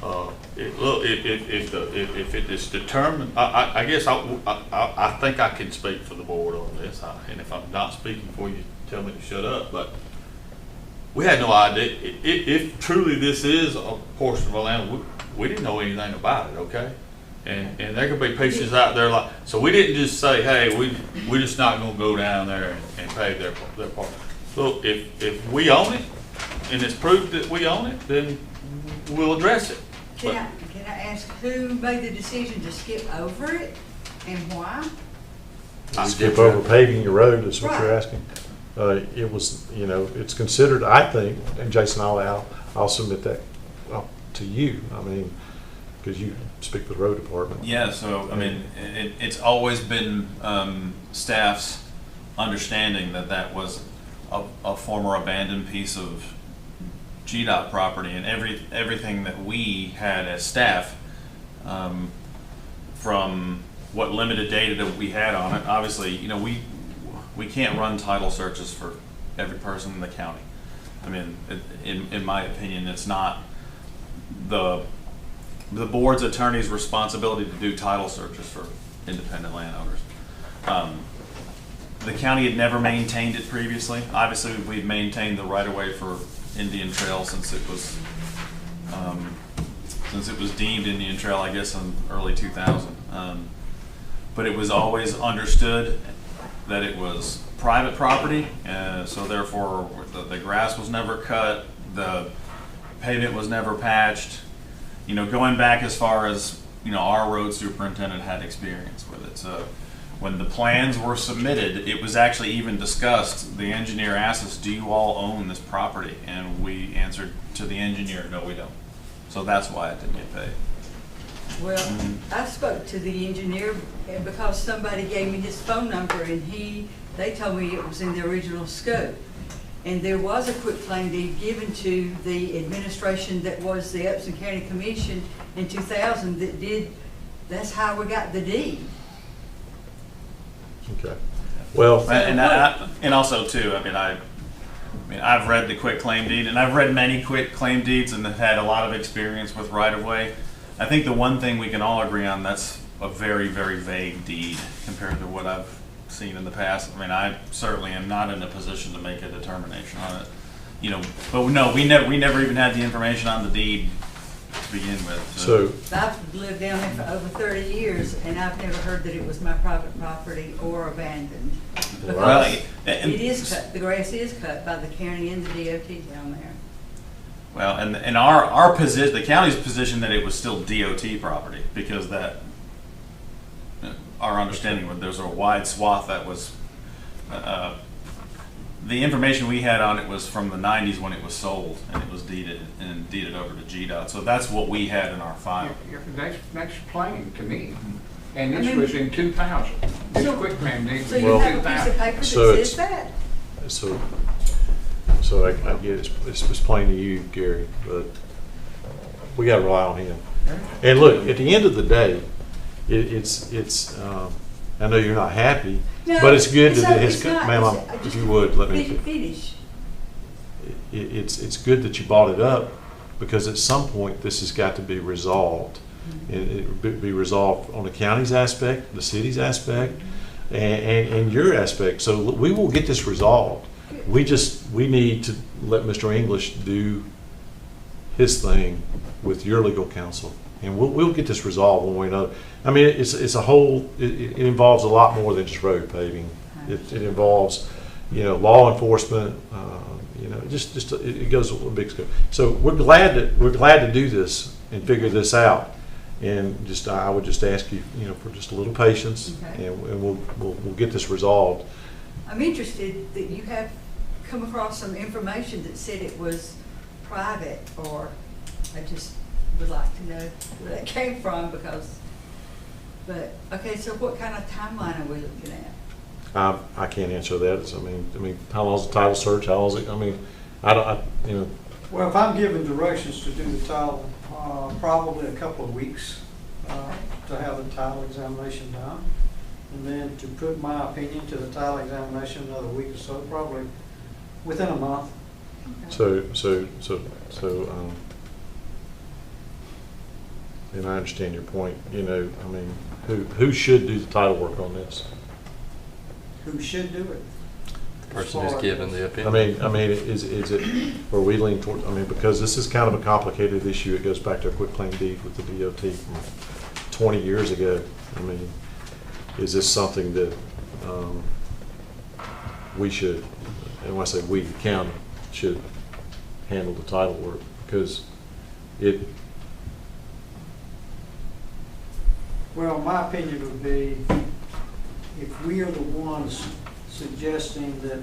Look, if it is determined, I guess I think I can speak for the board on this, and if I'm not speaking for you, tell me to shut up. But we had no idea if truly this is a portion of our land. We didn't know anything about it, okay? And there could be pieces out there like, so we didn't just say, hey, we're just not going to go down there and pay their part. Look, if we own it and it's proved that we own it, then we'll address it. Can I ask who made the decision to skip over it and why? Skip over paving your road, is what you're Right. asking. It was, you know, it's considered, I think, and Jason, I'll submit that to you. I mean, because you speak for the road department. Yeah, so, I mean, it's always been staff's understanding that that was a former abandoned piece of GDOT property, and everything that we had as staff, from what limited data that we had on it, obviously, you know, we can't run title searches for every person in the county. I mean, in my opinion, it's not the board's attorney's responsibility to do title searches for independent landowners. The county had never maintained it previously. Obviously, we've maintained the right-of-way for Indian Trail since it was deemed Indian Trail, I guess, in early 2000. But it was always understood that it was private property, so therefore the grass was never cut, the pavement was never patched. You know, going back as far as, you know, our road superintendent had experience with it. So when the plans were submitted, it was actually even discussed. The engineer asked us, do you all own this property? And we answered to the engineer, no, we don't. So that's why it didn't get paid. Well, I spoke to the engineer because somebody gave me his phone number, and they told me it was in the original scope. And there was a quitclaim deed given to the administration that was the Upson County Commission in 2000 that's how we got the deed. Okay. Well, And also too, I mean, I've read the quitclaim deed, and I've read many quitclaim deeds, and have had a lot of experience with right-of-way. I think the one thing we can all agree on, that's a very, very vague deed compared to what I've seen in the past. I mean, I certainly am not in a position to make a determination on it. You know, but no, we never even had the information on the deed to begin with. So, I've lived down there for over 30 years, and I've never heard that it was my private property or abandoned. Well, Because it is cut, the grass is cut by the county and the DOT down there. well, and our position, the county's position that it was still DOT property, because that, our understanding was there's a wide swath that was, the information we had on it was from the 90s when it was sold, and it was deeded over to GDOT. So that's what we had in our file. That's plain to me. And I this mean- was in 2000. This quick claim deed was So in you have a 2000. piece of paper that So says it's- that? so I get it's plain to you, Gary, but we got to rely on him. And look, at the end of the day, it's. I know you're not happy, No, but it's good it's that not- it has. it's not. Ma'am, It's- I if just- you would let me. Finish. It's good that you brought it up, because at some point this has got to be resolved. It be resolved on the county's aspect, the city's aspect, and your aspect. So we will get this resolved. We need to let Mr. English do his thing with your legal counsel, and we'll get this resolved one way or another. I mean, it's a whole. It involves a lot more than just road paving. It involves, law enforcement. It goes a big scope. So we're glad to do this and figure this out. And I would just ask you, for just a little patience, Okay. and we'll get this resolved. I'm interested that you have come across some information that said it was private, or I just would like to know where that came from, but, okay, so what kind of timeline are we looking at? I can't answer that. I mean, how long's the title search? How long's it? I mean, Well, if I'm given directions to do the title, probably a couple of weeks to have the title examination done. And then to put my opinion to the title examination, another week or so, probably within a month. So, and I understand your point. Who should do the title work on this? Who should do it? The person who's given the opinion. Is it, or we lean toward, because this is kind of a complicated issue. It goes back to a quick claim deed with the DOT from 20 years ago. Is this something that we should, and when I say we, the county, should handle the title work? Because Well, my opinion would be, if we are the ones suggesting that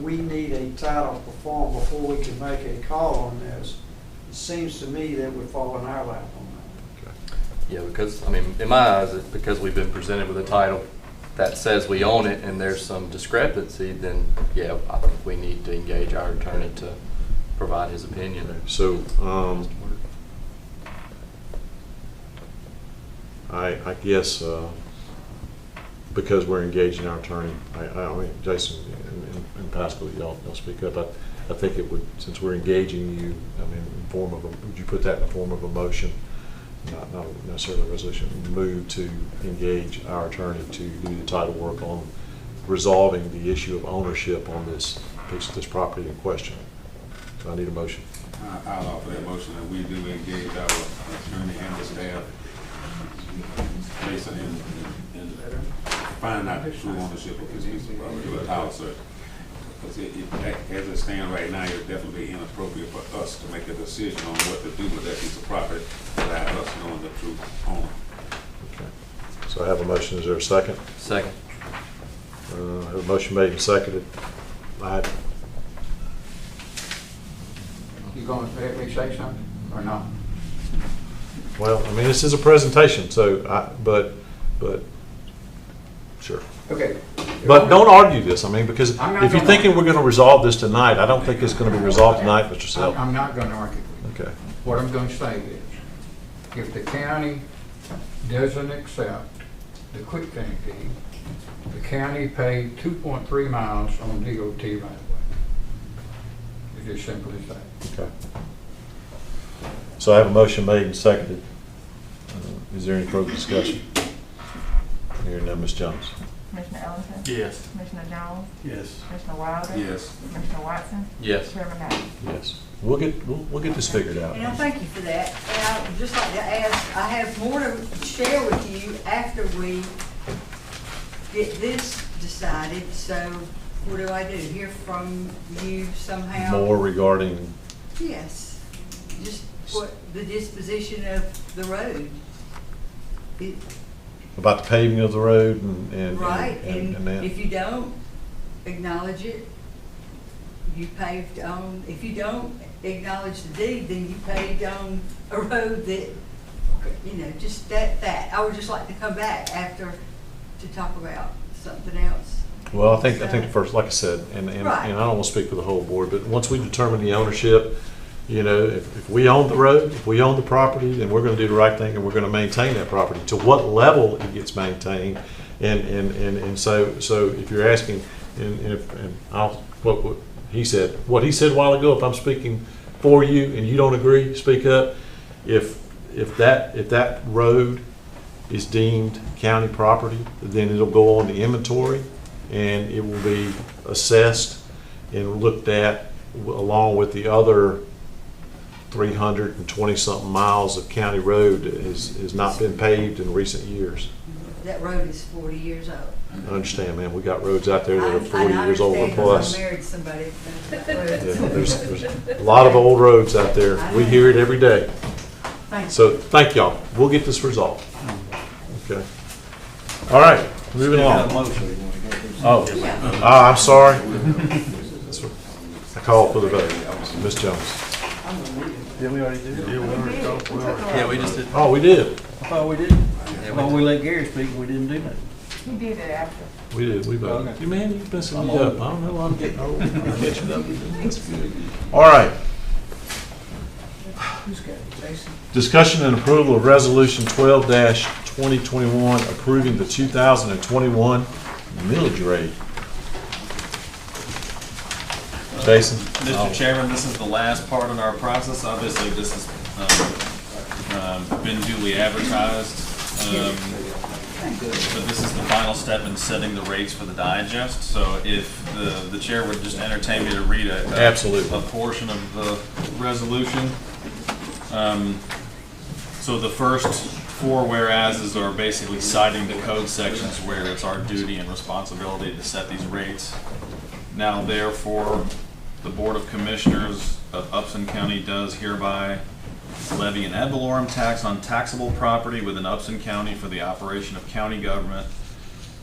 we need a title performed before we can make a call on this, it seems to me that would fall in our lap on that. Yeah, because, in my eyes, because we've been presented with a title that says we own it and there's some discrepancy, then, yeah, I think we need to engage our attorney to provide his opinion. so, I guess, because we're engaging our attorney, Jason and Pascal, y'all speak up. I think it would, since we're engaging you, in form of would you put that in the form of a motion, not necessarily a resolution, move to engage our attorney to do the title work on resolving the issue of ownership on this property in question. So I need a motion. I'll offer that motion that we do engage our attorney and the staff, Jason, and find out the true ownership of this piece of property, do a title search. Because as it stands right now, it's definitely inappropriate for us to make a decision on what to do with that piece of property without us knowing the true owner. Okay. So I have a motion. Is there a second? Second. I have a motion made and seconded. You gonna let me say something or not? Well, this is a presentation, so but sure. Okay. But don't argue this, because I'm not if you're gonna thinking argue. we're gonna resolve this tonight, I don't think it's gonna be resolved tonight, Mr. Self. I'm not gonna argue with you. Okay. What I'm gonna say is, if the county doesn't accept the quick claim deed, the county paid 2.3 miles on DOT right away. It's as simple as that. Okay. So I have a motion made and seconded. Is there any further discussion? Hearing none, Ms. Jones. Commissioner Ellington? Yes. Commissioner Jones? Yes. Commissioner Wilder? Yes. Commissioner Watson? Yes. Chairman Allen? Yes. We'll get this figured out. And I thank you for that. And I would just like to ask, I have more to share with you after we get this decided. So what do I do? Hear from you somehow? More regarding, Yes. Just what the disposition of the road. It- about the paving of the road and Right, and and that. if you don't acknowledge it, you paved on, if you don't acknowledge the deed, then you paved on a road that, just that. I would just like to come back after to talk about something else. Well, I think first, like I said, and Right. I don't want to speak for the whole board, but once we determine the ownership, if we own the road, if we own the property, then we're going to do the right thing and we're going to maintain that property. To what level it gets maintained, and so if you're asking, and I'll what he said a while ago. If I'm speaking for you and you don't agree, speak up. If that road is deemed county property, then it'll go on the inventory and it will be assessed and looked at along with the other 320-something miles of county road that has not been paved in recent years. That road is 40 years old. I understand, man. We got roads out there that are 40 I years old or understand 'cause plus. I married somebody. Yeah, there's a lot of old roads out there. We hear it every day. Thank you. So thank y'all. We'll get this resolved. Okay. All right, moving along. Oh, I'm sorry. I called for the vote. Ms. Jones. Did we already do that? Yeah, we just did. Oh, we did. I thought we did. Well, we let Gary speak, and we didn't do that. He did it after. We did. We voted. Okay. You man, you're messing me up. I don't know. I'm getting old. I'm catching up. That's good. All right. Who's got it, Jason? Discussion and approval of Resolution 12-2021 approving the 2021 millage rate. Jason? Mr. Chairman, this is the last part in our process. Obviously, this has been duly advertised. But this is the final step in setting the rates for the digest. So if the chair would just entertain me to read Absolutely. a portion of the resolution. So the first four whereases are basically citing the code sections where it's our duty and responsibility to set these rates. Now therefore, the Board of Commissioners of Upson County does hereby levy an ad valorem tax on taxable property within Upson County for the operation of county government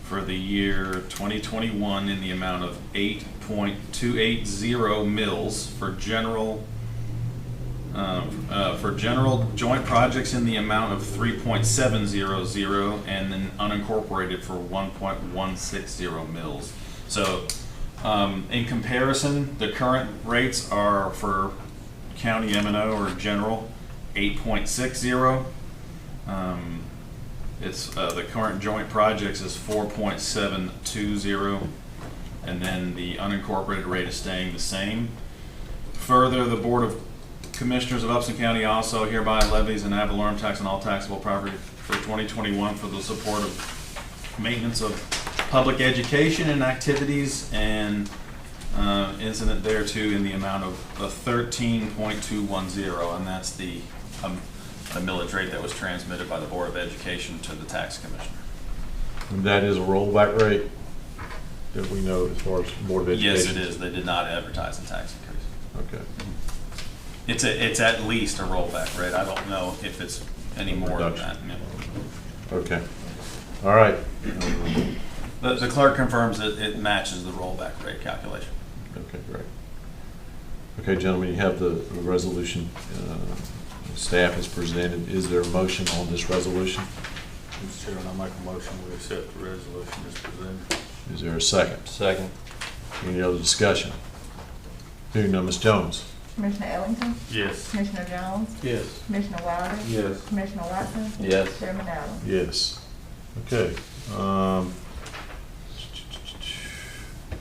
for the year 2021 in the amount of 8.280 mils for general joint projects in the amount of 3.700 and then unincorporated for 1.160 mils. So in comparison, the current rates are for county M&O or general 8.60. It's the current joint projects is 4.720, and then the unincorporated rate is staying the same. Further, the Board of Commissioners of Upson County also hereby levies an ad valorem tax on all taxable property for 2021 for the support of maintenance of public education and activities and incident thereto in the amount of 13.210, and that's the millage rate that was transmitted by the Board of Education to the Tax Commissioner. And that is a rollback rate that we know as far as Board of Education? Yes, it is. They did not advertise a tax increase. Okay. It's at least a rollback rate. I don't know if it's any more than that. No. Okay. All right. The clerk confirms that it matches the rollback rate calculation. Okay, great. Okay, gentlemen, you have the resolution. Staff has presented. Is there a motion on this resolution? Mr. Chairman, I make a motion we accept the resolution as presented. Is there a second? Second. Any other discussion? Hearing none, Ms. Jones. Commissioner Ellington? Yes. Commissioner Jones? Yes. Commissioner Wilder? Yes. Commissioner Watson? Yes. Chairman Allen? Yes. Okay.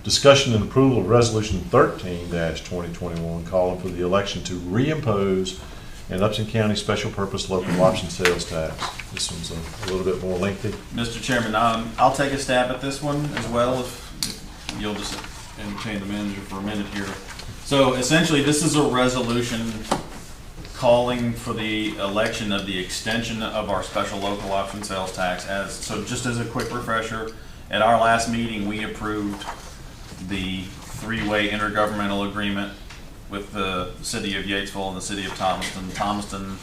Discussion and approval of Resolution 13-2021 calling for the election to reimpose and Upson County Special Purpose Local Option Sales Tax. This one's a little bit more lengthy. Mr. Chairman, I'll take a stab at this one as well, if you'll just entertain the manager for a minute here. So essentially, this is a resolution calling for the election of the extension of our special local option sales tax. So just as a quick refresher, at our last meeting, we approved the three-way intergovernmental agreement with the city of Yatesville and the city of Thompson. Thompson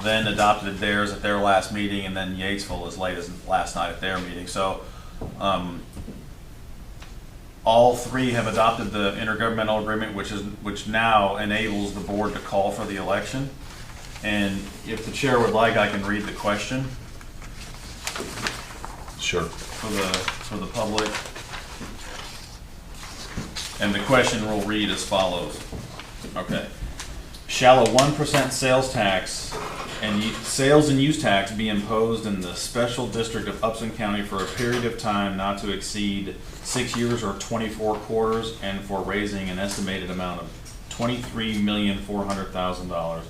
then adopted theirs at their last meeting, and then Yatesville as late as last night at their meeting. So all three have adopted the intergovernmental agreement, which now enables the board to call for the election. And if the chair would like, I can read the question. Sure. For the public. And the question will read as follows. Okay. Shall a 1% sales tax and sales and use tax be imposed in the special district of Upson County for a period of time not to exceed 6 years or 24 quarters, and for raising an estimated amount of $23,400,000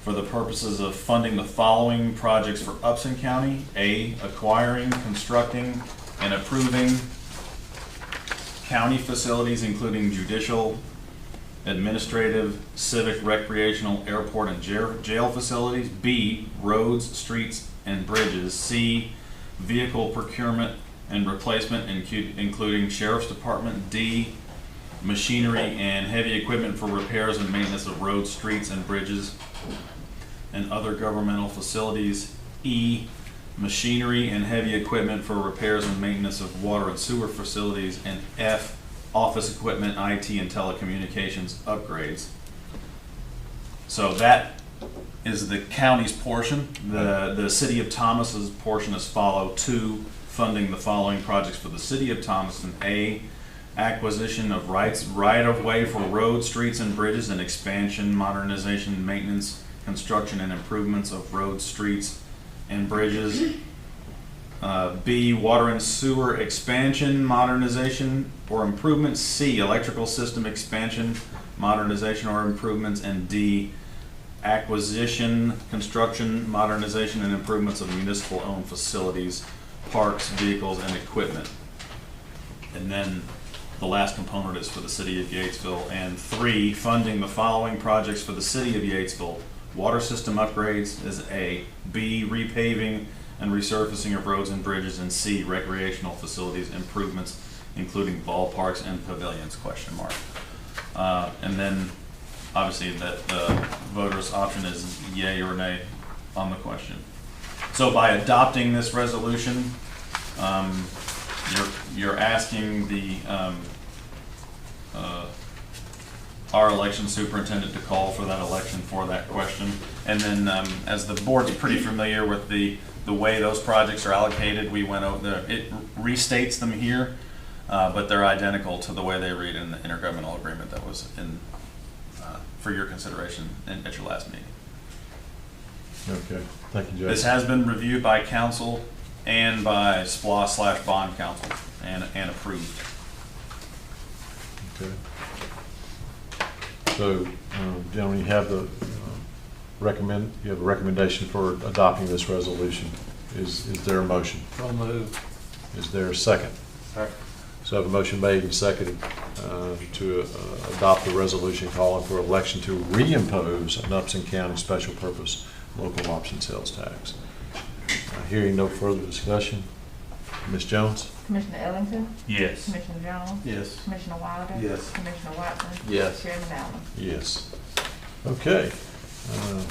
for the purposes of funding the following projects for Upson County? A, acquiring, constructing, and approving county facilities including judicial, administrative, civic, recreational, airport, and jail facilities. B, roads, streets, and bridges. C, vehicle procurement and replacement, including sheriff's department. D, machinery and heavy equipment for repairs and maintenance of roads, streets, and bridges and other governmental facilities. E, machinery and heavy equipment for repairs and maintenance of water and sewer facilities. And F, office equipment, IT, and telecommunications upgrades. So that is the county's portion. The city of Thomas's portion is follow. 2, funding the following projects for the city of Thomaston. A, acquisition of right-of-way for roads, streets, and bridges, and expansion, modernization, maintenance, construction, and improvements of roads, streets, and bridges. B, water and sewer expansion, modernization, or improvements. C, electrical system expansion, modernization, or improvements. And D, acquisition, construction, modernization, and improvements of municipal-owned facilities, parks, vehicles, and equipment. And then the last component is for the city of Yatesville. And 3, funding the following projects for the city of Yatesville. Water system upgrades is A. B, repaving and resurfacing of roads and bridges. And C, recreational facilities improvements, including ballparks and pavilions, question mark. And then obviously that the voter's option is yay or nay on the question. So by adopting this resolution, you're asking the our election superintendent to call for that election for that question. And then as the board's pretty familiar with the way those projects are allocated, we went over it restates them here, but they're identical to the way they read in the intergovernmental agreement that was in for your consideration at your last meeting. Okay, thank you, Jason. This has been reviewed by council and by SPLOST/bond council and approved. Okay. So, gentlemen, you have the you have a recommendation for adopting this resolution. Is there a motion? So moved. Is there a second? Second. So I have a motion made and seconded to adopt the resolution calling for election to reimpose an Upson County special purpose local option sales tax. Hearing no further discussion, Ms. Jones? Commissioner Ellington? Yes. Commissioner Jones? Yes. Commissioner Wilder? Yes. Commissioner Watson? Yes. Chairman Allen? Yes. Okay.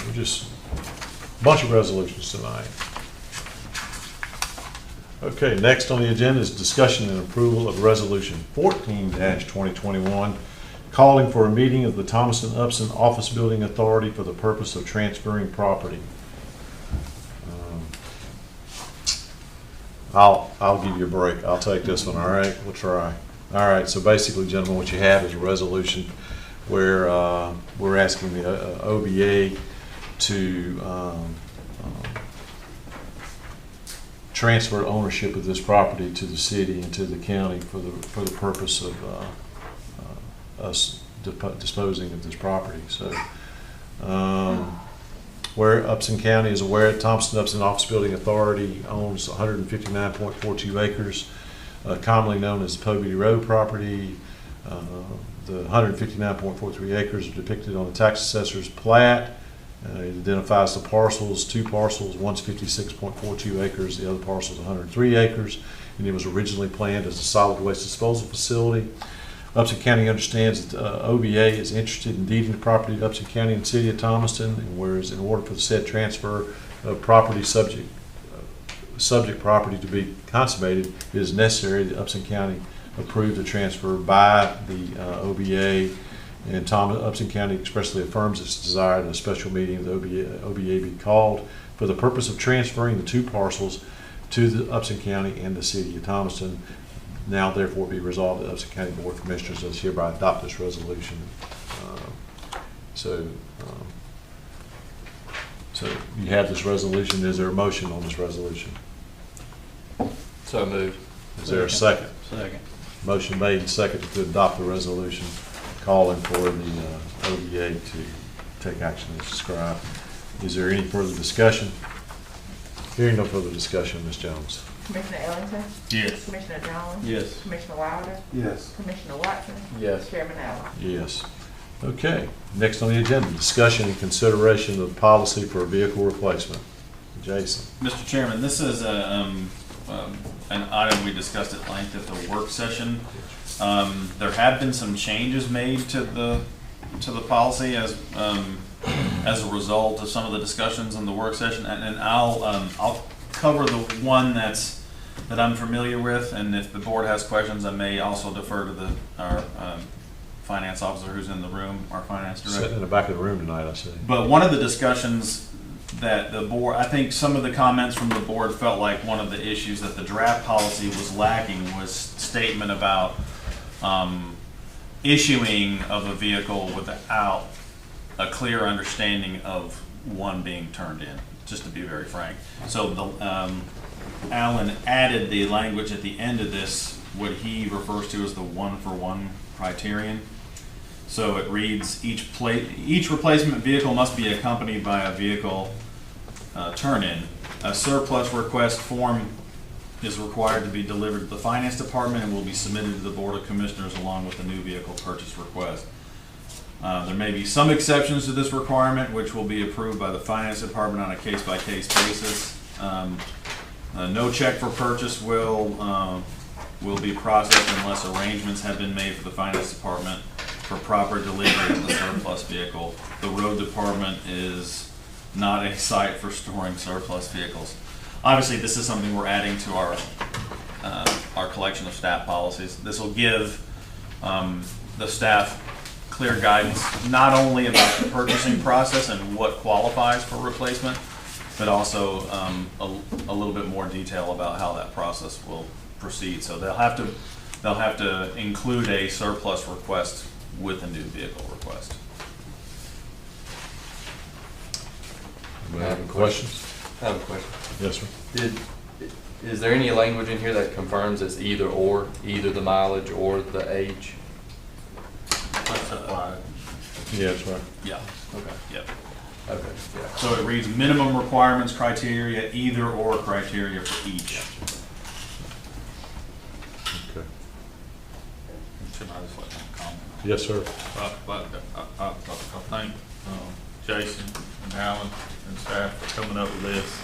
We're just a bunch of resolutions tonight. Okay, next on the agenda is discussion and approval of Resolution 14-2021, calling for a meeting of the Thompson-Upson Office Building Authority for the purpose of transferring property. I'll give you a break. I'll take this one, all right? We'll try. All right, so basically, gentlemen, what you have is a resolution where we're asking the OBA to transfer ownership of this property to the city and to the county for the purpose of us disposing of this property. So Where Upson County is aware, Thompson Upson Office Building Authority owns 159.42 acres, commonly known as the Pobie Road property. The 159.43 acres are depicted on the tax assessor's plat. It identifies the parcels, two parcels, one's 56.42 acres, the other parcel is 103 acres, and it was originally planned as a solid waste disposal facility. Upson County understands that OBA is interested in deeding the property to Upson County and City of Thomaston, and whereas in order for the said transfer of property subject property to be consummated, it is necessary that Upson County approve the transfer by the OBA, and Upson County expressly affirms its desire that a special meeting of the OBA be called for the purpose of transferring the two parcels to the Upson County and the City of Thomaston. Now therefore be resolved that the Upson County Board of Commissioners does hereby adopt this resolution. So you have this resolution. Is there a motion on this resolution? So moved. Is there a second? Second. Motion made and seconded to adopt the resolution calling for the OBA to take action as described. Is there any further discussion? Hearing no further discussion, Ms. Jones. Commissioner Ellington? Yes. Commissioner Jones? Yes. Commissioner Wilder? Yes. Commissioner Watson? Yes. Chairman Allen? Yes. Okay, next on the agenda, discussion and consideration of policy for vehicle replacement. Jason. Mr. Chairman, this is an item we discussed at length at the work session. There have been some changes made to the policy as a result of some of the discussions in the work session, and I'll cover the one that I'm familiar with, and if the board has questions, I may also defer to our finance officer who's in the room, our finance director. Sitting in the back of the room tonight, I see. But one of the discussions that the board, I think some of the comments from the board felt like one of the issues that the draft policy was lacking was statement about issuing of a vehicle without a clear understanding of one being turned in, just to be very frank. So Alan added the language at the end of this, what he refers to as the one-for-one criterion. So it reads, each replacement vehicle must be accompanied by a vehicle turn-in. A surplus request form is required to be delivered to the finance department and will be submitted to the Board of Commissioners along with the new vehicle purchase request. There may be some exceptions to this requirement, which will be approved by the finance department on a case-by-case basis. No check for purchase will be processed unless arrangements have been made for the finance department for proper delivery of the surplus vehicle. The road department is not a site for storing surplus vehicles. Obviously, this is something we're adding to our collection of staff policies. This will give the staff clear guidance, not only about the purchasing process and what qualifies for replacement, but also a little bit more detail about how that process will proceed. So they'll have to include a surplus request with a new vehicle request. Anybody have any questions? I have a question. Yes, sir. Is there any language in here that confirms it's either or, either the mileage or the age? That's applied. Yeah, that's right. Yeah. Okay. Yep. Okay, yeah. So it reads minimum requirements criteria, either or criteria for each. Okay. Should I just let them comment? Yes, sir. I thank Jason and Alan and staff for coming up with this.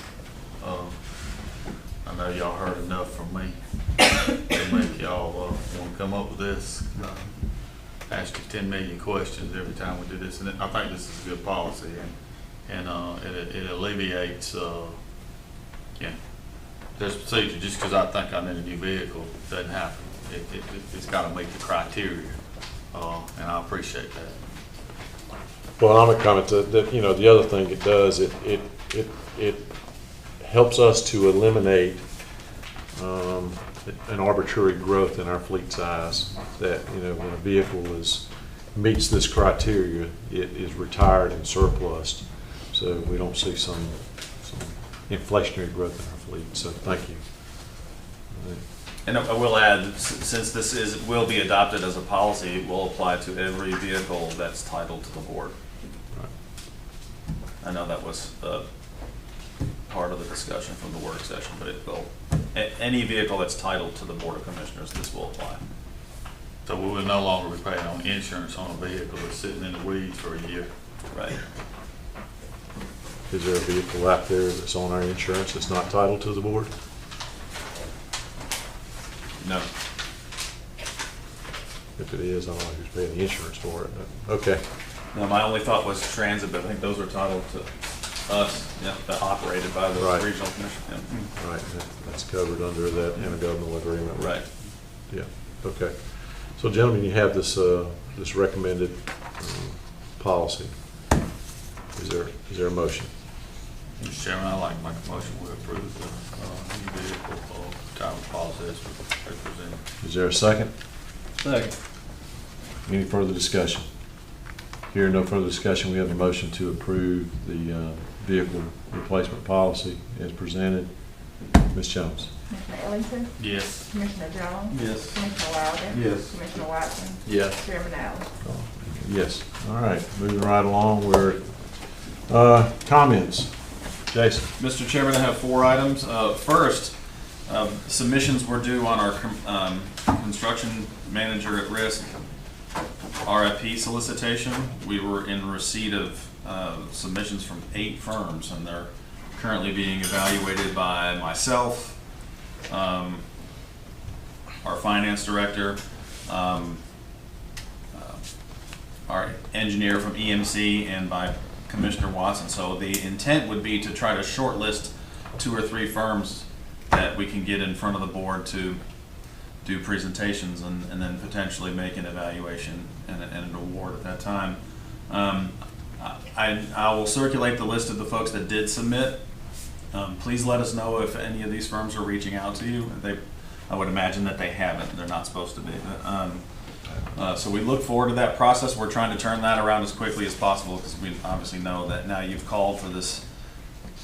I know y'all heard enough from me to make y'all want to come up with this. Ask you 10 million questions every time we do this, and I think this is a good policy, and it alleviates this procedure. Just because I think I need a new vehicle doesn't happen. It's got to meet the criteria, and I appreciate that. Well, I'm a comment that the other thing it does, it helps us to eliminate an arbitrary growth in our fleet size. That when a vehicle meets this criteria, it is retired and surplused, so we don't see some inflationary growth in our fleet. So thank you. And I will add, since this will be adopted as a policy, it will apply to every vehicle that's titled to the board. Right. I know that was part of the discussion from the work session, but it will, any vehicle that's titled to the Board of Commissioners, this will apply. So we will no longer be paying on insurance on a vehicle that's sitting in the weeds for a year. Right. Is there a vehicle out there that's on our insurance that's not titled to the board? No. If it is, I don't know who's paying the insurance for it, but, okay. No, my only thought was transit, but I think those are titled to us, yeah, that operated by the Right. regional commission. Yeah. Right, that's covered under that intergovernmental agreement. Right. Yeah, okay. So gentlemen, you have this, this recommended policy. Is there a motion? Mr. Chairman, I'd like to make a motion we approve the new vehicle title policy as presented. Is there a second? Second. Any further discussion? Hearing no further discussion, we have a motion to approve the vehicle replacement policy as presented. Ms. Jones? Commissioner Ellington? Yes. Commissioner Jones? Yes. Commissioner Wilder? Yes. Commissioner Watson? Yes. Chairman Allen? Yes. All right, moving right along, we're comments. Jason? Mr. Chairman, I have 4 items. First, submissions were due on our construction manager at risk RFP solicitation. We were in receipt of submissions from 8 firms, and they're currently being evaluated by myself, our finance director, our engineer from EMC, and by Commissioner Watson. So the intent would be to try to shortlist 2 or 3 firms that we can get in front of the board to do presentations and then potentially make an evaluation and an award at that time. I will circulate the list of the folks that did submit. Please let us know if any of these firms are reaching out to you. I would imagine that they haven't. They're not supposed to be. So we look forward to that process. We're trying to turn that around as quickly as possible because we obviously know that now you've called for this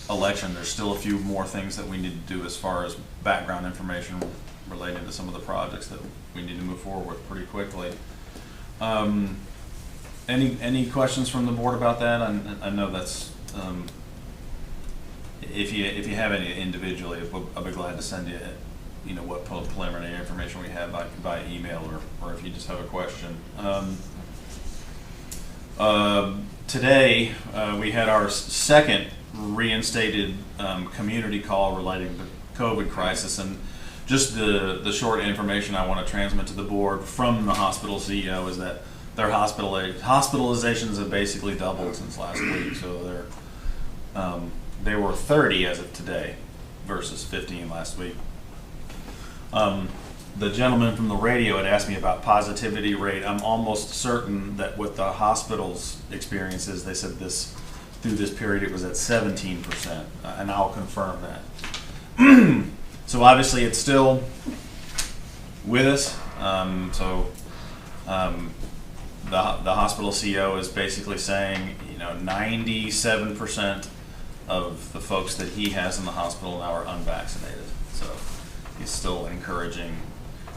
election. There's still a few more things that we need to do as far as background information related to some of the projects that we need to move forward with pretty quickly. Any questions from the board about that? I know that's if you have any individually, I'll be glad to send you what preliminary information we have by email or if you just have a question. Today we had our second reinstated community call relating to the COVID crisis, and just the short information I want to transmit to the board from the hospital CEO is that their hospitalizations have basically doubled since last week. So they were 30 as of today versus 15 last week. The gentleman from the radio had asked me about positivity rate. I'm almost certain that with the hospital's experiences, they said through this period it was at 17%, and I'll confirm that. So obviously it's still with us. The hospital CEO is basically saying, 97% of the folks that he has in the hospital now are unvaccinated. So he's still encouraging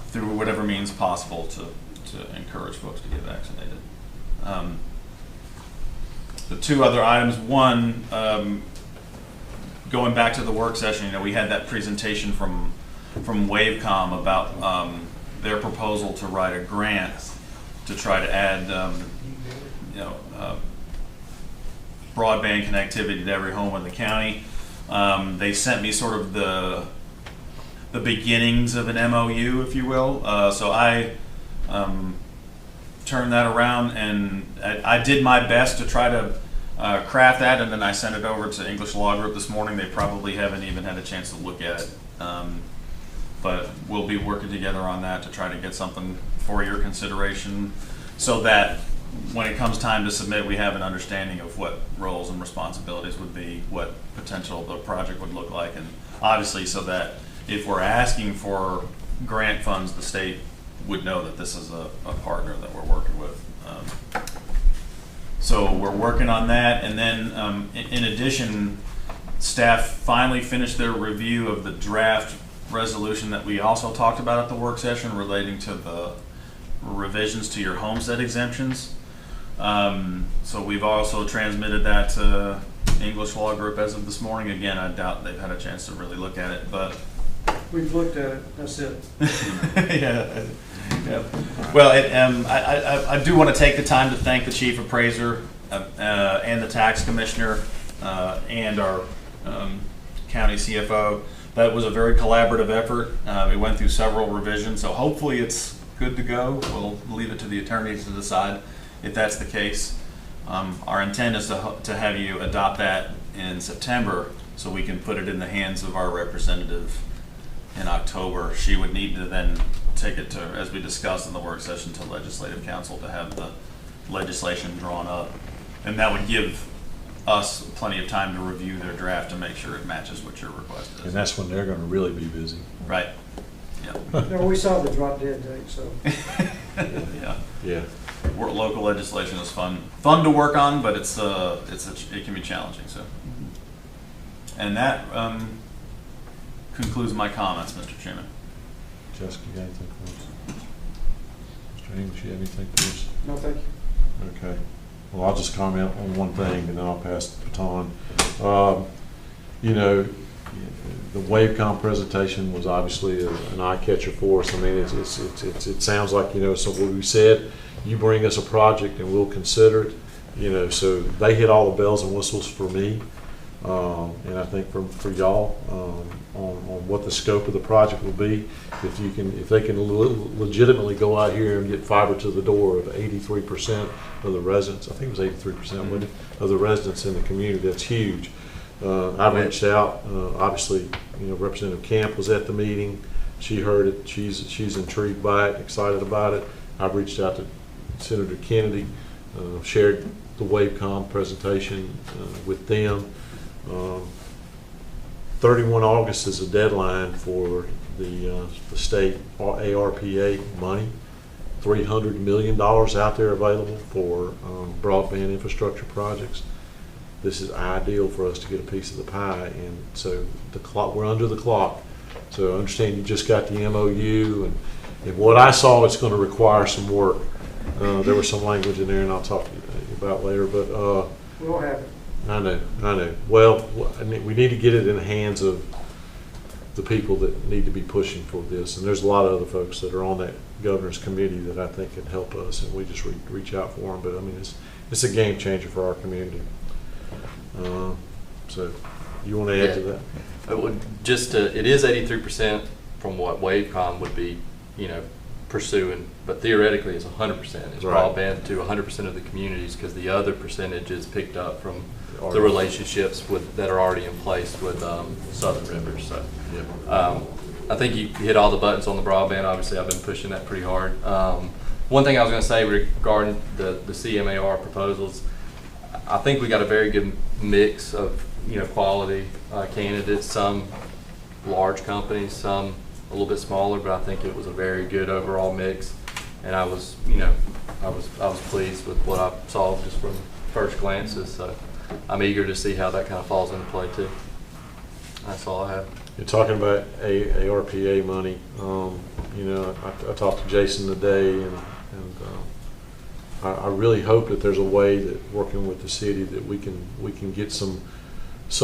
through whatever means possible to encourage folks to get vaccinated. The 2 other items, one, going back to the work session, we had that presentation from Wavecom about their proposal to write a grant to try to add broadband connectivity to every home in the county. They sent me sort of the beginnings of an MOU, if you will. So I turned that around, and I did my best to try to craft that, and then I sent it over to English Law Group this morning. They probably haven't even had a chance to look at it. But we'll be working together on that to try to get something for your consideration so that when it comes time to submit, we have an understanding of what roles and responsibilities would be, what potential the project would look like, and obviously so that if we're asking for grant funds, the state would know that this is a partner that we're working with. So we're working on that, and then in addition, staff finally finished their review of the draft resolution that we also talked about at the work session relating to the revisions to your homestead exemptions. So we've also transmitted that to English Law Group as of this morning. Again, I doubt they've had a chance to really look at it, but We've looked at it, that's it. yeah. Well, I do want to take the time to thank the chief appraiser and the tax commissioner and our county CFO. That was a very collaborative effort. We went through several revisions, so hopefully it's good to go. We'll leave it to the attorneys to decide if that's the case. Our intent is to have you adopt that in September so we can put it in the hands of our representative in October. She would need to then take it to, as we discussed in the work session, to Legislative Council to have the legislation drawn up. And that would give us plenty of time to review their draft to make sure it matches what your request is. And that's when they're gonna really be busy. Right. Yeah. No, we saw the drop dead date, so. Yeah. Yeah. Local legislation is fun to work on, but it can be challenging. So, and that concludes my comments, Mr. Chairman. Jessica, you got anything for us? Mr. English, you have anything for us? No, thank you. Okay. Well, I'll just comment on one thing and then I'll pass the baton. You know, the WaveCom presentation was obviously an eye catcher for us. I mean, it sounds like, you know, so what we said, you bring us a project and we'll consider it, you know, so they hit all the bells and whistles for me. And I think for y'all, on what the scope of the project will be, if they can legitimately go out here and get fiber to the door of 83% of the residents, I think it was 83%, wasn't it, of the residents in the community, that's huge. I reached out, obviously, you know, Representative Camp was at the meeting. She heard it. She's intrigued by it, excited about it. I've reached out to Senator Kennedy, shared the WaveCom presentation with them. 31 August is a deadline for the state ARPA money. $300 million out there available for broadband infrastructure projects. This is ideal for us to get a piece of the pie, and so we're under the clock. So I understand you just got the MOU, and what I saw, it's going to require some work. There was some language in there, and I'll talk to you about later. But We'll have it. I know. Well, I mean, we need to get it in the hands of the people that need to be pushing for this. And there's a lot of other folks that are on that governor's committee that I think can help us, and we just reach out for them. But I mean, it's a game changer for our community. So you want to add to that? It would it is 83% from what WaveCom would be, you know, pursuing, but theoretically it's 100%. It's right. Broadband to 100% of the communities, because the other percentage is picked up from the relationships that are already in place with Southern Rivers. So Yeah. I think you hit all the buttons on the broadband. Obviously, I've been pushing that pretty hard. One thing I was going to say regarding the CMAR proposals, I think we got a very good mix of, you know, quality candidates. Some large companies, some a little bit smaller, but I think it was a very good overall mix. And I was pleased with what I saw just from first glances. So I'm eager to see how that kind of falls into play too. That's all I have. You're talking about ARPA money. You know, I talked to Jason today, and I really hope that there's a way that working with the city that we can get some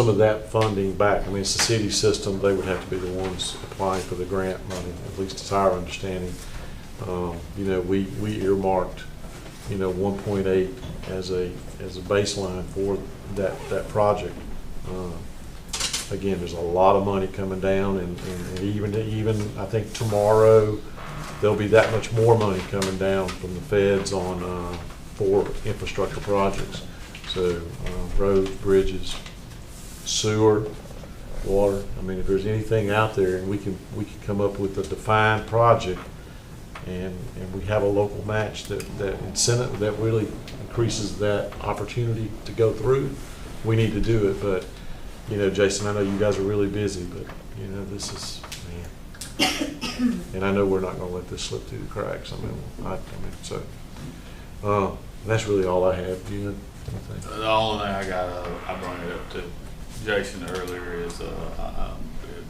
of that funding back. I mean, it's the city system; they would have to be the ones applying for the grant money. At least it's our understanding. You know, we earmarked, you know, 1.8 as a baseline for that project. Again, there's a lot of money coming down, and even I think tomorrow there'll be that much more money coming down from the feds on for infrastructure projects. So roads, bridges, sewer, water. I mean, if there's anything out there, and we can come up with a defined project, and we have a local match that incentive that really increases that opportunity to go through, we need to do it. But you know, Jason, I know you guys are really busy, but you know, this is, man, and I know we're not going to let this slip through the cracks. I mean, so that's really all I have. Do you have anything? The only thing I got, I brought it up to Jason earlier, is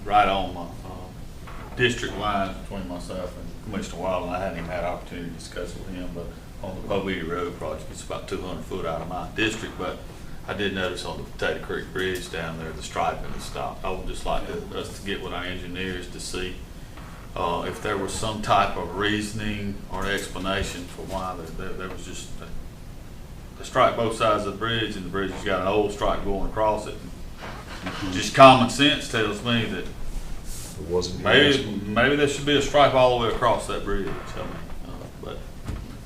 right on my district lines between myself and Commissioner Wild, and I hadn't even had an opportunity to discuss with him, but on the Pobie Road project, it's about 200 foot out of my district, but I did notice on the Potato Creek Bridge down there, the striping is stopped. I would just like us to get with our engineers to see if there was some type of reasoning or explanation for why there was just a stripe both sides of the bridge, and the bridge has got an old stripe going across it. Just common sense tells me that It wasn't. maybe there should be a stripe all the way across that bridge. I mean, but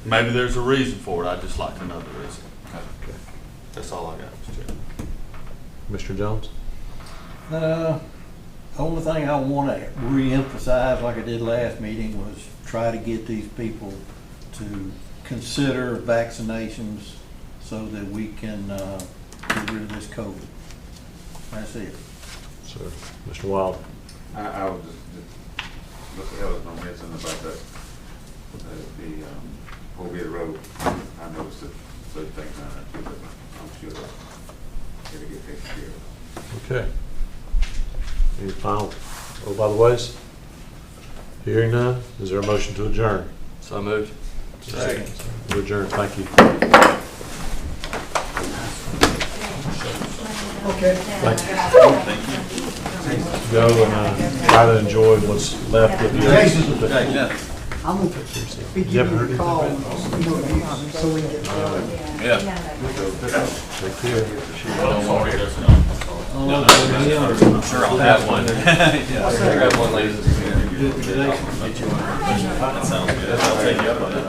maybe there's a reason for it. I'd just like to know the reason. Okay. That's all I got, Mr. Chairman. Mr. Jones? Only thing I want to reemphasize, like I did last meeting, was try to get these people to consider vaccinations so that we can get rid of this COVID. That's it. Sir, Mr. Wilder? I was just look at Ellis, no mention about that, the Oviatt Road. I noticed that certain things down there too, but I'm sure it'll get taken care of. Okay. Any final, by the ways? Hearing none, is there a motion to adjourn? So moved. Second. We're adjourned, thank you. Okay. Thank you. Go and try to enjoy what's left of your. I'm gonna be You haven't giving heard you a call, anything? so we can get started. Take care. Don't worry, that's not. I'm sure I'll have one. Grab one later. That sounds good. I'll take you up on that.